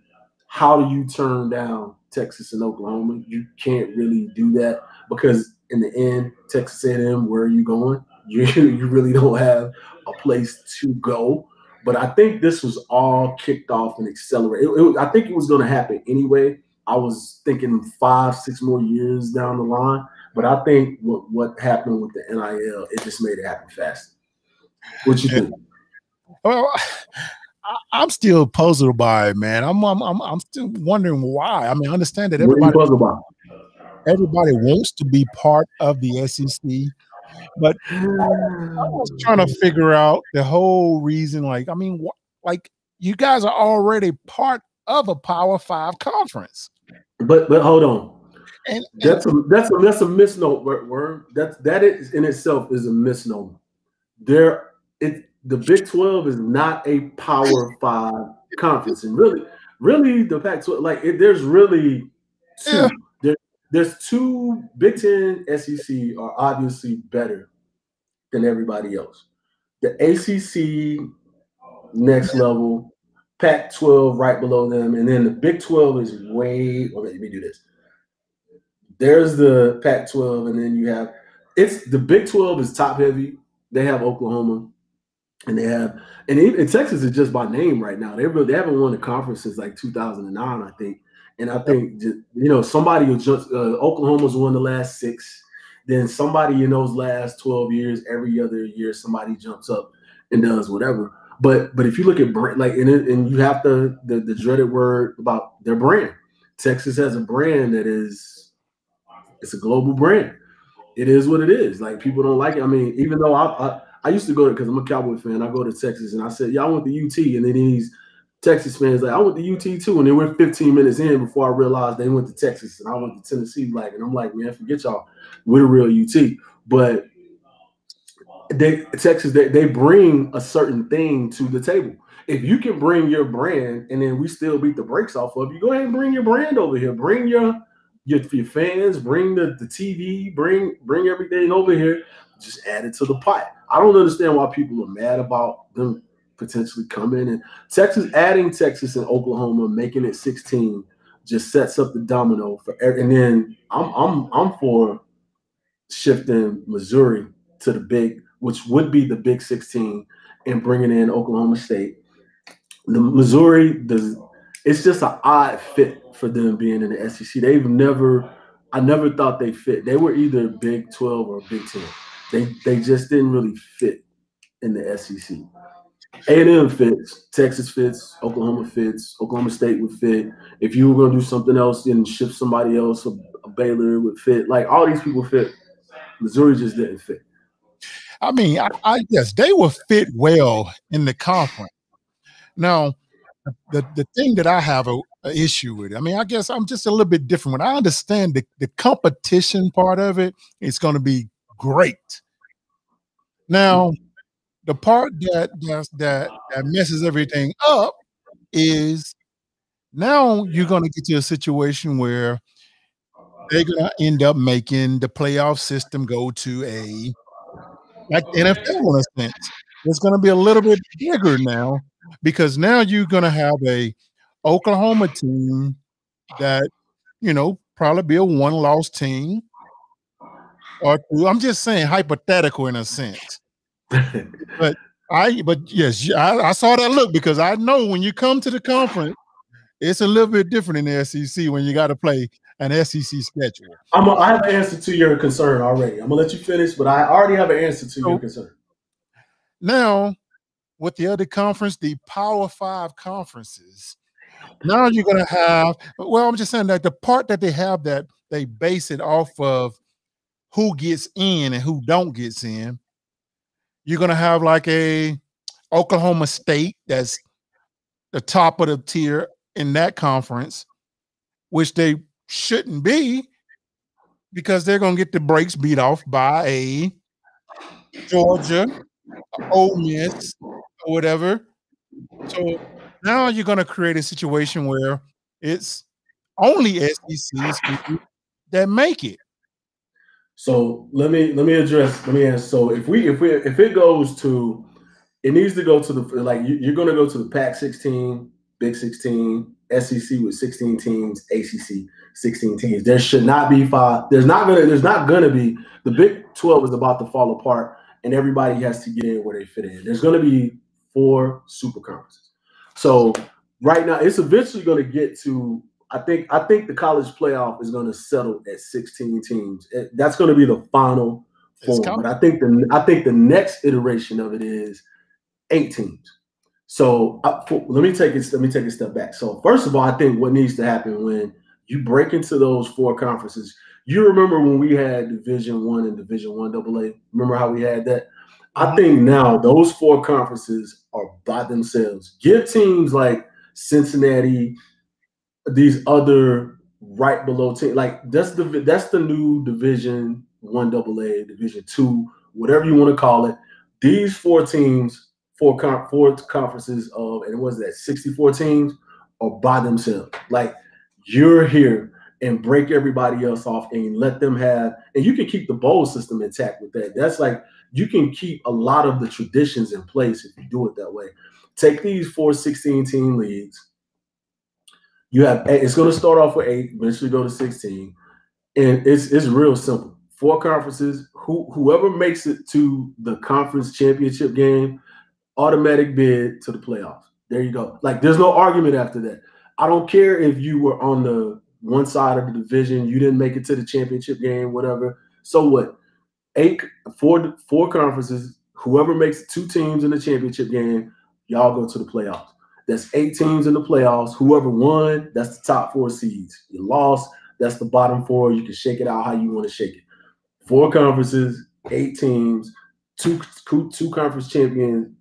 how do you turn down Texas and Oklahoma? You can't really do that because in the end, Texas A&M, where are you going? You really don't have a place to go. But I think this was all kicked off and accelerated. I think it was going to happen anyway. I was thinking 5-6 more years down the line. But I think what happened with the NIL, it just made it happen fast. What you think? Well, I'm still puzzled by it, man. I'm still wondering why. I mean, I understand that everybody wants to be part of the SEC. But I was trying to figure out the whole reason. Like, I mean, like you guys are already part of a Power 5 conference. But hold on, and that's a misnomer. That is in itself is a misnomer. The Big 12 is not a Power 5 conference, and really the Pac-12. Like, there's really two. Yeah. There's 2. Big 10, SEC are obviously better than everybody else. The ACC, next level, Pac-12 right below them, and then the Big 12 is let me do this. There's the Pac-12, and then you have the Big 12 is top heavy. They have Oklahoma, and even Texas is just by name right now. They haven't won a conference since like 2009, I think. And I think, somebody will just Oklahoma's won the last 6. Then somebody in those last 12 years, every other year, somebody jumps up and does whatever. But if you look at brand, like, and you have the dreaded word about their brand. Texas has a brand it's a global brand. it is what it is. Like, people don't like it. I mean, even though I used to go to, because I'm a Cowboy fan, I go to Texas, and I said, yeah, I went to UT, and then these Texas fans like, I went to UT too, and they went 15 minutes in before I realized they went to Texas, and I went to Tennessee. Like, and I'm like, man, forget y'all. We're the real UT. But Texas, they bring a certain thing to the table. If you can bring your brand, and then we still beat the brakes off of you, go ahead and bring your brand over here. Bring your fans, bring the TV, bring everything over here. Just add it to the pot. I don't understand why people are mad about them potentially coming. And adding Texas and Oklahoma, making it 16, just sets up the domino for. And then I'm for shifting Missouri to the big, which would be the Big 16, and bringing in Oklahoma State. The Missouri it's just an odd fit for them being in the SEC. I never thought they fit. They were either Big 12 or Big 10. They just didn't really fit in the SEC. A&M fits, Texas fits, Oklahoma fits, Oklahoma State would fit. If you were going to do something else, then shift somebody else, a Baylor would fit. Like, all these people fit. Missouri just didn't fit. I mean, yes, they will fit well in the conference. Now, the thing that I have an issue with, I mean, I guess I'm just a little bit different. When I understand the competition part of it, it's going to be great. Now, the part that messes everything up is now you're going to get to a situation where they're going to end up making the playoff system go to like NFL in a sense. It's going to be a little bit bigger now, because now you're going to have a Oklahoma team that, probably be a one-loss team or two. I'm just saying hypothetical in a sense. But yes, I saw that look, because I know when you come to the conference, it's a little bit different in the SEC when you got to play an SEC schedule. I have an answer to your concern already. I'm going to let you finish, but I already have an answer to your concern. Now, with the other conference, the Power 5 conferences, now you're going to have, well, I'm just saying that the part that they have that they base it off of who gets in and who don't gets in, you're going to have like a Oklahoma State that's the top of the tier in that conference, which they shouldn't be, because they're going to get the brakes beat off by a Georgia, Ole Miss, or whatever. So now you're going to create a situation where it's only SECs that make it. So let me answer. So if it goes to, it needs to go to the, like, you're going to go to the Pac-16, Big 16, SEC with 16 teams, ACC 16 teams. There should not be 5. There's not gonna be. The Big 12 is about to fall apart, and everybody has to get in where they fit in. There's going to be 4 super conferences. So right now, it's eventually going to get to, I think the college playoff is going to settle at 16 teams. That's going to be the final form. But I think the next iteration of it is 8 teams. So let me take a step back. So first of all, I think what needs to happen when you break into those 4 conferences, you remember when we had Division I and Division I AA? Remember how we had that? I think now those 4 conferences are by themselves. Give teams like Cincinnati, these other right below teams, like that's the new Division I AA, Division II, whatever you want to call it. These 4 teams, 4 conferences of, and what is that, 64 teams, are by themselves. Like, you're here and break everybody else off and let them have, and you can keep the bowl system intact with that. That's like, you can keep a lot of the traditions in place if you do it that way. Take these 4 16-team leagues. You have, it's going to start off with 8, eventually go to 16, and it's real simple. 4 conferences. Whoever makes it to the conference championship game, automatic bid to the playoffs. There you go. Like, there's no argument after that. I don't care if you were on the one side of the division, you didn't make it to the championship game, whatever. So what? 4 conferences. Whoever makes 2 teams in the championship game, y'all go to the playoffs. That's 8 teams in the playoffs. Whoever won, that's the top 4 seeds. You lost, that's the bottom 4. You can shake it out how you want to shake it. 4 conferences, 8 teams, two conference champion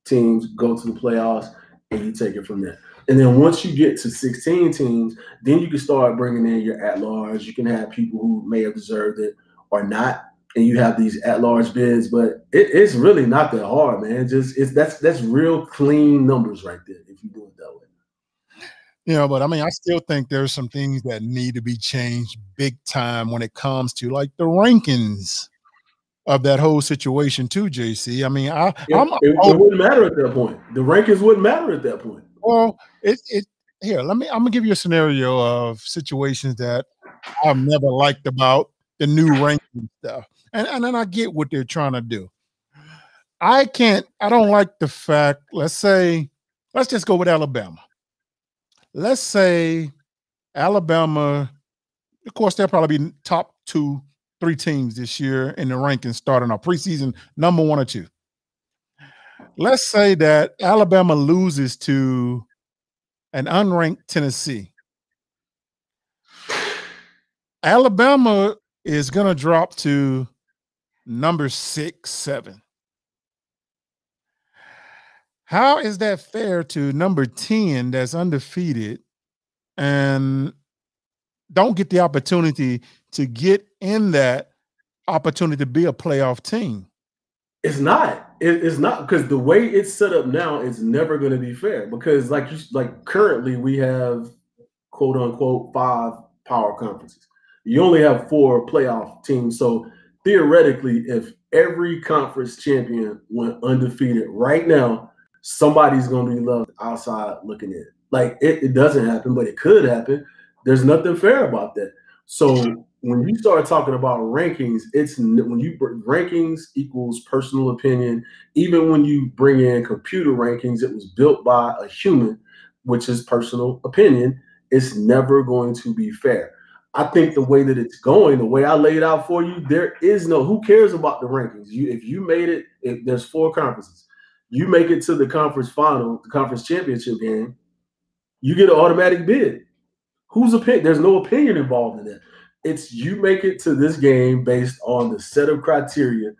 teams go to the playoffs, and you take it from there. And then once you get to 16 teams, then you can start bringing in your at-large. You can have people who may have deserved it or not, and you have these at-large bids. But it's really not that hard, man. That's real clean numbers right there if you do it that way. You know, but I mean, I still think there's some things that need to be changed big time when it comes to like the rankings of that whole situation too, JC. I mean, it wouldn't matter at that point. The rankings wouldn't matter at that point. Well, here, I'm gonna give you a scenario of situations that I've never liked about the new ranking stuff. And then I get what they're trying to do. I don't like the fact, let's just go with Alabama. Let's say Alabama, of course, they'll probably be top 2, 3 teams this year in the rankings starting our preseason, number 1 or 2. Let's say that Alabama loses to an unranked Tennessee. Alabama is going to drop to number 6, 7. How is that fair to number 10 that's undefeated and don't get the opportunity to get in that opportunity to be a playoff team? It's not. It's not, because the way it's set up now is never going to be fair, because like currently we have quote unquote 5 power conferences. You only have 4 playoff teams. So theoretically, if every conference champion went undefeated right now, somebody's going to be left outside looking in. Like it doesn't happen, but it could happen. There's nothing fair about that. So when you start talking about rankings, rankings equals personal opinion. Even when you bring in computer rankings, it was built by a human, which is personal opinion. It's never going to be fair. I think the way that it's going, the way I laid it out for you, there is no, who cares about the rankings? If you made it, if there's 4 conferences, you make it to the conference final, the conference championship game, you get an automatic bid. Whose opinion? There's no opinion involved in that. It's you make it to this game based on the set of criteria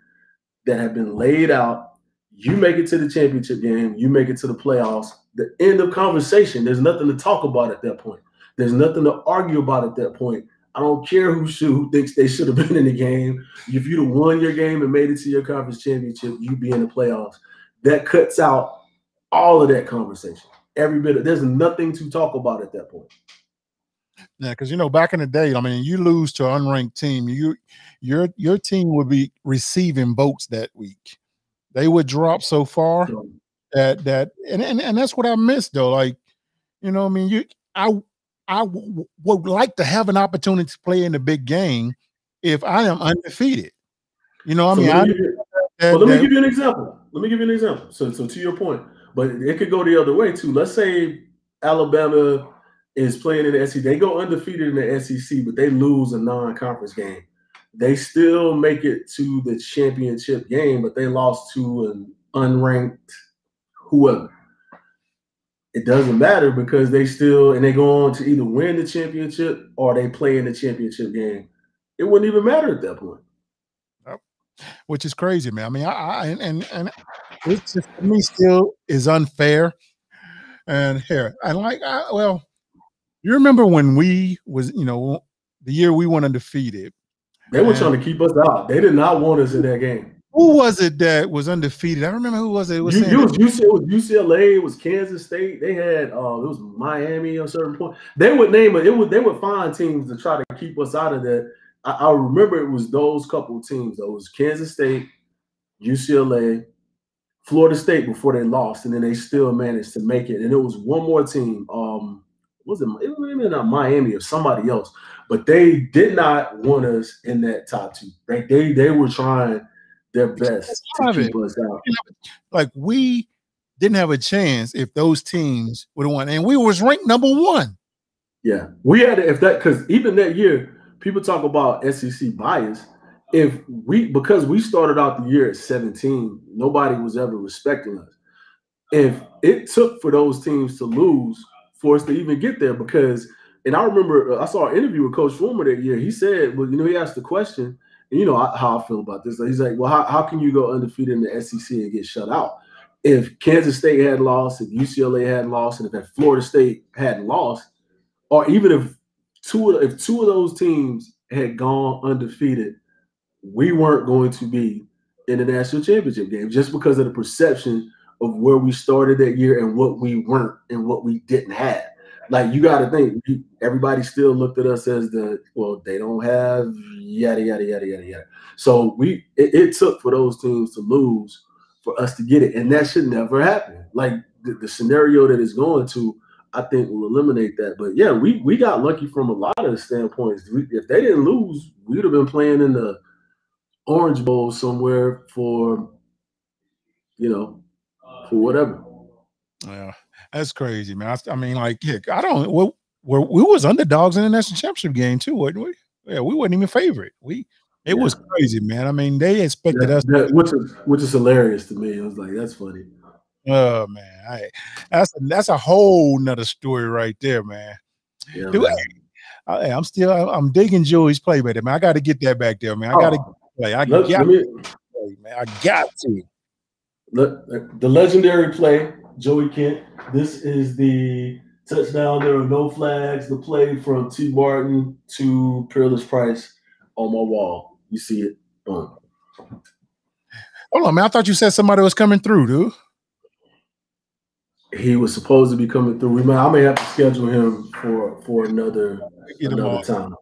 that have been laid out. You make it to the championship game. You make it to the playoffs. The end of conversation. There's nothing to talk about at that point. There's nothing to argue about at that point. I don't care who thinks they should have been in the game. If you'd have won your game and made it to your conference championship, you'd be in the playoffs. That cuts out all of that conversation. Every bit of, there's nothing to talk about at that point. Yeah, because back in the day, I mean, you lose to an unranked team, your team would be receiving votes that week. They would drop so far and that's what I miss though. Like, I mean, I would like to have an opportunity to play in the big game if I am undefeated. Let me give you an example. So to your point, but it could go the other way too. Let's say Alabama is playing in the SEC. They go undefeated in the SEC, but they lose a non-conference game. They still make it to the championship game, but they lost to an unranked whoever. It doesn't matter because they go on to either win the championship or they play in the championship game. It wouldn't even matter at that point. Which is crazy, man. I mean, and it's just, for me, still is unfair. And here, you remember when we was, the year we went undefeated. They were trying to keep us out. They did not want us in that game. Who was it that was undefeated? I remember who was it. It was UCLA. It was Kansas State. They had it was Miami at a certain point. They would name it. They would find teams to try to keep us out of that. I remember it was those couple of teams. Though. It was Kansas State, UCLA, Florida State before they lost, and then they still managed to make it. And it was one more team. Was it maybe not Miami or somebody else? But they did not want us in that top 2. Right? They were trying their best to keep us out. Like we didn't have a chance if those teams would have won, and we was ranked number 1. Yeah, we had because even that year. People talk about SEC bias. Because we started out the year at 17, nobody was ever respecting us. If it took for those teams to lose for us to even get there, and I remember I saw an interview with Coach Fulmer that year. He said, he asked the question, you know how I feel about this. He's like, well, how can you go undefeated in the SEC and get shut out? If Kansas State had lost, if UCLA had lost, and if Florida State hadn't lost, or even if two of those teams had gone undefeated, we weren't going to be in the national championship game just because of the perception of where we started that year and what we weren't and what we didn't have. Like, you got to think, everybody still looked at us as they don't have yada, yada, yada, yada, yada. So it took for those teams to lose for us to get it. And that should never happen. Like, the scenario that it's going to, I think, will eliminate that. But, yeah, we got lucky from a lot of the standpoints. If they didn't lose, we would have been playing in the Orange Bowl somewhere for, for whatever. Yeah, that's crazy, man. I mean, like, heck, we was underdogs in the national championship game too, wasn't we? Yeah, we wasn't even favorite. It was crazy, man. I mean, they expected us, which is hilarious to me. It was like, that's funny. Oh man, that's a whole nother story right there, man. Yeah, dude, I'm digging Joey's play better, man. I got to get that back there, man. I got to play. I got to. The legendary play, Joey Kent. This is the touchdown. There are no flags. The play from T. Martin to Peerless Price on my wall. You see it. Boom. Hold on, man. I thought you said somebody was coming through, dude. He was supposed to be coming through. I may have to schedule him for another time.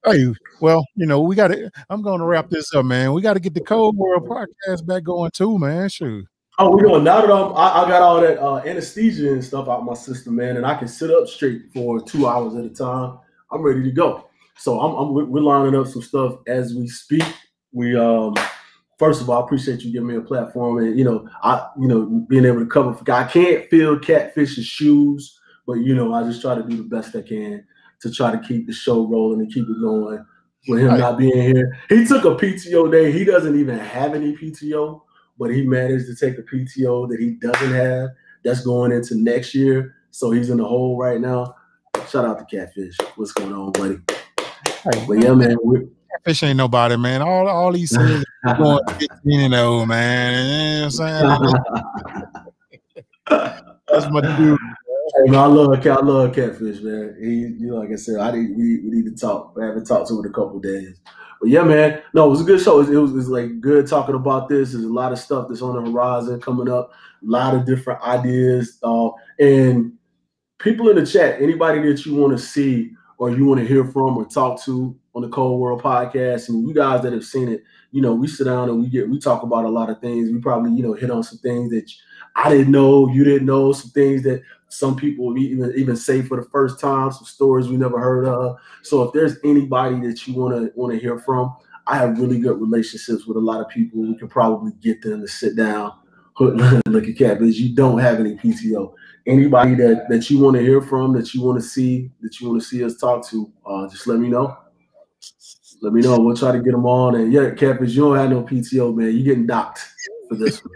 Hey, well, we got to. I'm going to wrap this up, man. We got to get the Cold World podcast back going too, man. Shoot. Oh, we going now that I got all that anesthesia and stuff out my system, man, and I can sit up straight for 2 hours at a time. I'm ready to go. So we're lining up some stuff as we speak. We first of all, I appreciate you giving me a platform, and being able to cover. I can't fill Catfish's shoes, but I just try to do the best I can to try to keep the show rolling and keep it going with him not being here. He took a PTO day. He doesn't even have any PTO, but he managed to take a PTO that he doesn't have. That's going into next year. So he's in the hole right now. Shout out to Catfish. What's going on, buddy? But yeah, man. Catfish ain't nobody, man. All these things are going 15-0, man. You know what I'm saying? That's my dude. Hey, man, I love Catfish, man. He, like I said, we need to talk. I haven't talked to him in a couple of days. But yeah, man, no, it was a good show. It was like good talking about this. There's a lot of stuff that's on the horizon coming up. A lot of different ideas. And people in the chat, anybody that you want to see or you want to hear from or talk to on the Cold World podcast, and you guys that have seen it, we sit down and we talk about a lot of things. We probably, hit on some things that I didn't know, you didn't know, some things that some people even say for the first time, some stories we never heard of. So if there's anybody that you want to hear from, I have really good relationships with a lot of people. We can probably get them to sit down, look at Catfish. You don't have any PTO. Anybody that you want to hear from, that you want to see us talk to, just let me know. Let me know. We'll try to get them on. And yeah, Catfish, you don't have no PTO, man. You're getting docked for this one.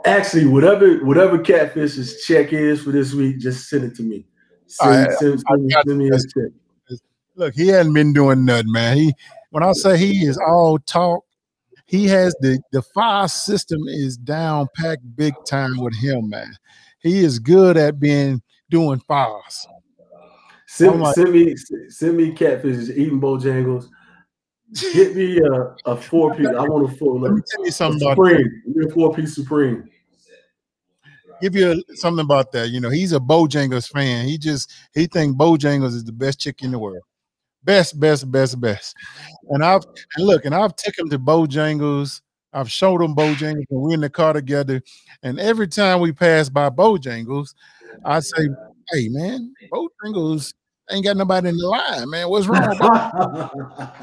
Actually, whatever Catfish's check is for this week, just send it to me. Send me his check. Look, he hasn't been doing nothing, man. When I say he is all talk, he has the file system is down packed big time with him, man. He is good at doing files. Send me Catfish eating Bojangles. Get me a 4-piece. I want a 4. Let me tell you something about Supreme. Give me a 4-piece Supreme. Give you something about that. He's a Bojangles fan. He thinks Bojangles is the best chicken in the world. Best. And I've taken him to Bojangles. I've showed him Bojangles, and we're in the car together. And every time we pass by Bojangles, I say, "Hey, man, Bojangles ain't got nobody in the line, man. What's wrong?"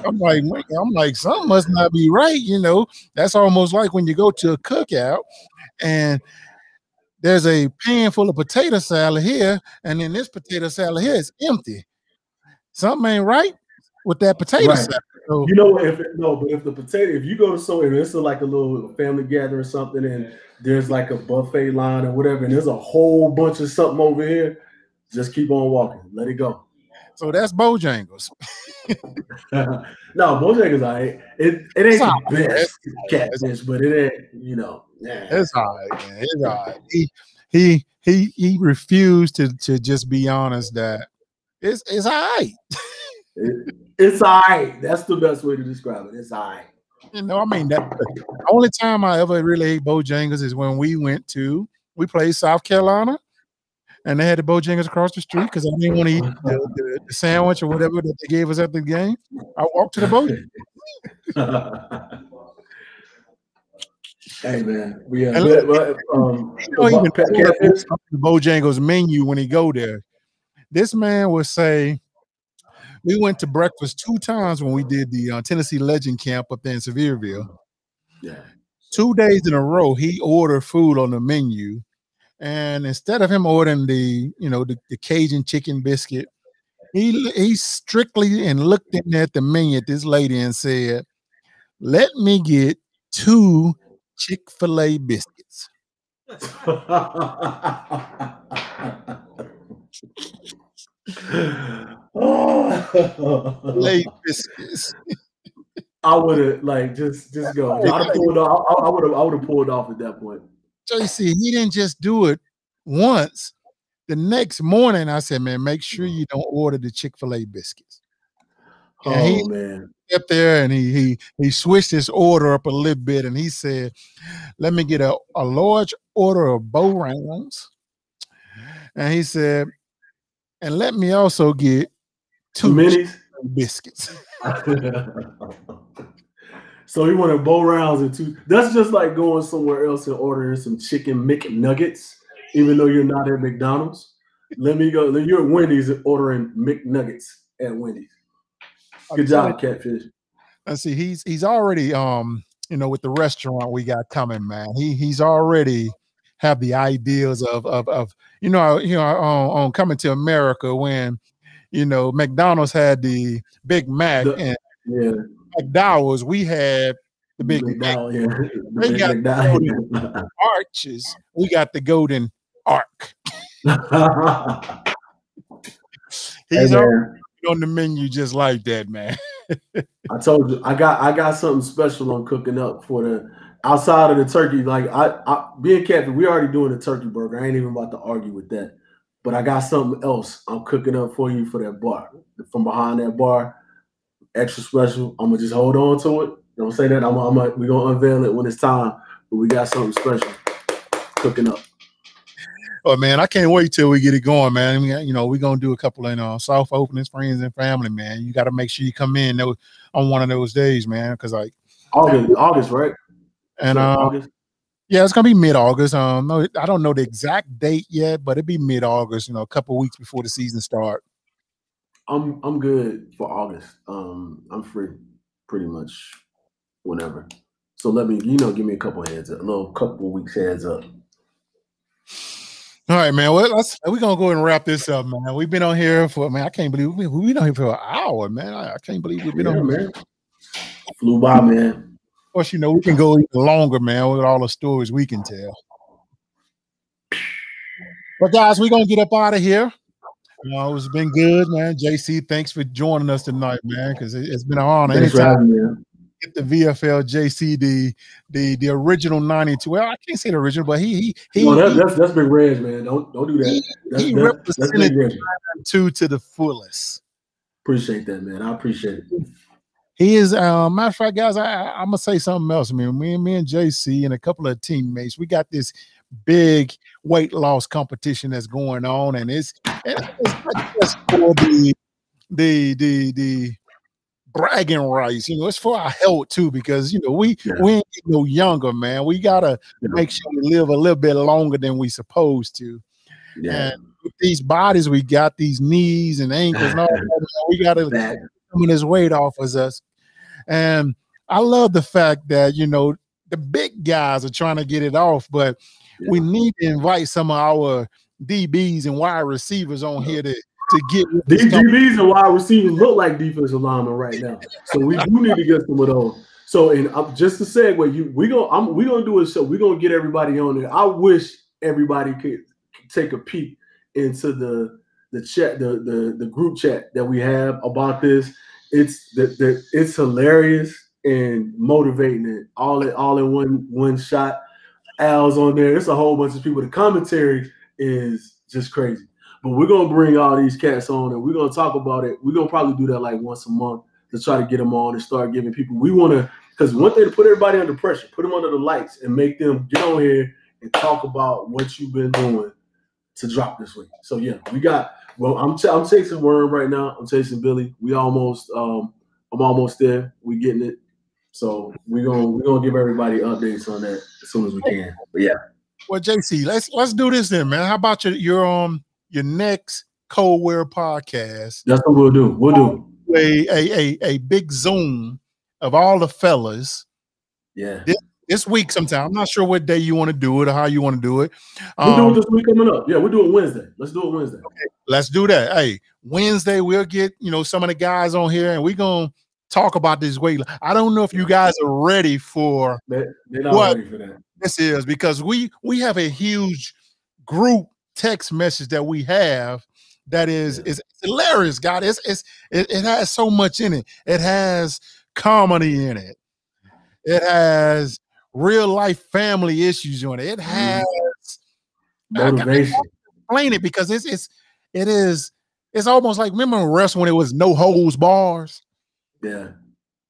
I'm like, something must not be right. That's almost like when you go to a cookout and there's a pan full of potato salad here, and then this potato salad here is empty. Something ain't right with that potato salad. So, if you go to somewhere, it's like a little family gathering or something, and there's like a buffet line or whatever, and there's a whole bunch of something over here, just keep on walking. Let it go. So that's Bojangles. No, Bojangles, it ain't the best catfish, but it ain't, you know. It's all right, man. It's all right. He refused to just be honest that it's all right. It's all right. That's the best way to describe it. It's all right. You know, I mean, that the only time I ever really ate Bojangles is when we played South Carolina, and they had the Bojangles across the street because I didn't want to eat the sandwich or whatever that they gave us at the game. I walked to the Bojangles. Hey man, we the Bojangles menu when he go there. This man would say, we went to breakfast 2 times when we did the Tennessee Legend Camp up there in Sevierville. Yeah. 2 days in a row, he ordered food on the menu, and instead of him ordering the Cajun chicken biscuit, he strictly and looked in at the menu at this lady and said, "Let me get 2 Chick-fil-A biscuits." Late biscuits. I would have just go. I would have pulled off at that point. JC, he didn't just do it once. The next morning, I said, "Man, make sure you don't order the Chick-fil-A biscuits." And man, up there and he switched his order up a little bit, and he said, "Let me get a large order of Bo rounds," and he said, "And let me also get 2 minis biscuits." So he wanted Bo rounds and 2. That's just like going somewhere else and ordering some chicken McNuggets, even though you're not at McDonald's. Let me go. You're at Wendy's and ordering McNuggets at Wendy's. Good job, Catfish. And see, he's already with the restaurant we got coming, man. He's already have the ideas of on Coming to America when McDonald's had the Big Mac and McDowell's we had the Big Mac. Yeah. They got the golden arches. We got the golden arc. He's already on the menu just like that, man. I told you, I got something special I'm cooking up for the outside of the turkey. Like I being Captain, we already doing the turkey burger. I ain't even about to argue with that. But I got something else I'm cooking up for you for that bar. From behind that bar, extra special. I'm gonna just hold on to it. Don't say that. We're gonna unveil it when it's time. But we got something special cooking up. Oh man, I can't wait till we get it going, man. We're gonna do a couple of soft openings, friends and family, man. You got to make sure you come in on one of those days, man, because like August, right? And August. Yeah, it's gonna be mid-August. No, I don't know the exact date yet, but it'll be mid-August. A couple of weeks before the season start. I'm good for August. I'm free pretty much whenever. So let me, give me a couple of weeks heads up. All right, man. Well, we're gonna go ahead and wrap this up, man. We've been on here for, man, I can't believe we've been on here for an hour, man. I can't believe we've been on here. Man. Flew by, man. Of course, we can go even longer, man, with all the stories we can tell. But guys, we're gonna get up out of here. It's been good, man. JC, thanks for joining us tonight, man, because it's been an honor. Anytime get the VFL JC, the original 92. Well, I can't say the original, but that's Big Reg, man. Don't do that. He represented 92 to the fullest. Appreciate that, man. I appreciate it. He is matter of fact, guys, I'm gonna say something else. I mean, me and JC and a couple of teammates, we got this big weight loss competition that's going on, and it's not just for the bragging rights, it's for our health too, because we ain't no younger, man. We gotta make sure we live a little bit longer than we supposed to. Yeah. And with these bodies we got, these knees and ankles and all that, we gotta some of this weight off of us. And I love the fact that the big guys are trying to get it off, but we need to invite some of our DBs and wide receivers on here to get these DBs and wide receivers look like defensive linemen right now. So we do need to get some of those. So, and just to segue, we're gonna do a show. We're gonna get everybody on there. I wish everybody could take a peek into the chat, the group chat that we have about this. It's hilarious and motivating. It all in one shot. Al's on there. It's a whole bunch of people. The commentary is just crazy. But we're gonna bring all these cats on and we're gonna talk about it. We're gonna probably do that like once a month to try to get them on and start giving people. We want to, because one thing to put everybody under pressure, put them under the lights, and make them get on here and talk about what you've been doing to drop this week. So yeah, we got. Well, I'm chasing Worm right now. I'm chasing Billy. We almost. I'm almost there. We getting it. So we're gonna give everybody updates on that as soon as we can. But yeah. Well, JC, let's do this then, man. How about your next Cold Wear podcast? That's what we'll do. We'll do a big Zoom of all the fellas. Yeah. This week sometime. I'm not sure what day you want to do it or how you want to do it. We'll do it this week coming up. Yeah, we'll do it Wednesday. Let's do it Wednesday. Okay, let's do that. Hey, Wednesday we'll get some of the guys on here and we're gonna talk about this weight. I don't know if you guys are ready for they're not ready for that. This is because we have a huge group text message that we have that is hilarious, God. It has so much in it. It has comedy in it. It has real life family issues on it. It has motivation. I explain it because it's almost like, remember in wrestling when it was no holds bars? Yeah.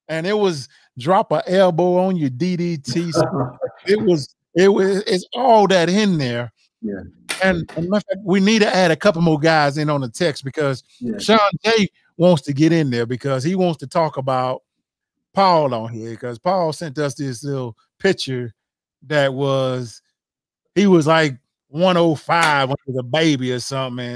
And it was drop an elbow on your DDT. It's all that in there. Yeah. And we need to add a couple more guys in on the text because Sean J wants to get in there because he wants to talk about Paul on here because Paul sent us this little picture that he was like 105 when he was a baby or something. Say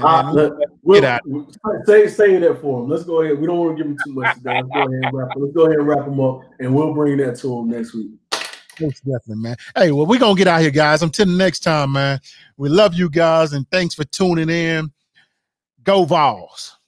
that for him. Let's go ahead. We don't want to give him too much today. Let's go ahead and wrap him up, and we'll bring that to him next week. Most definitely, man. Hey, well, we're going to get out here, guys. Until the next time, man. We love you guys, and thanks for tuning in. Go Vols.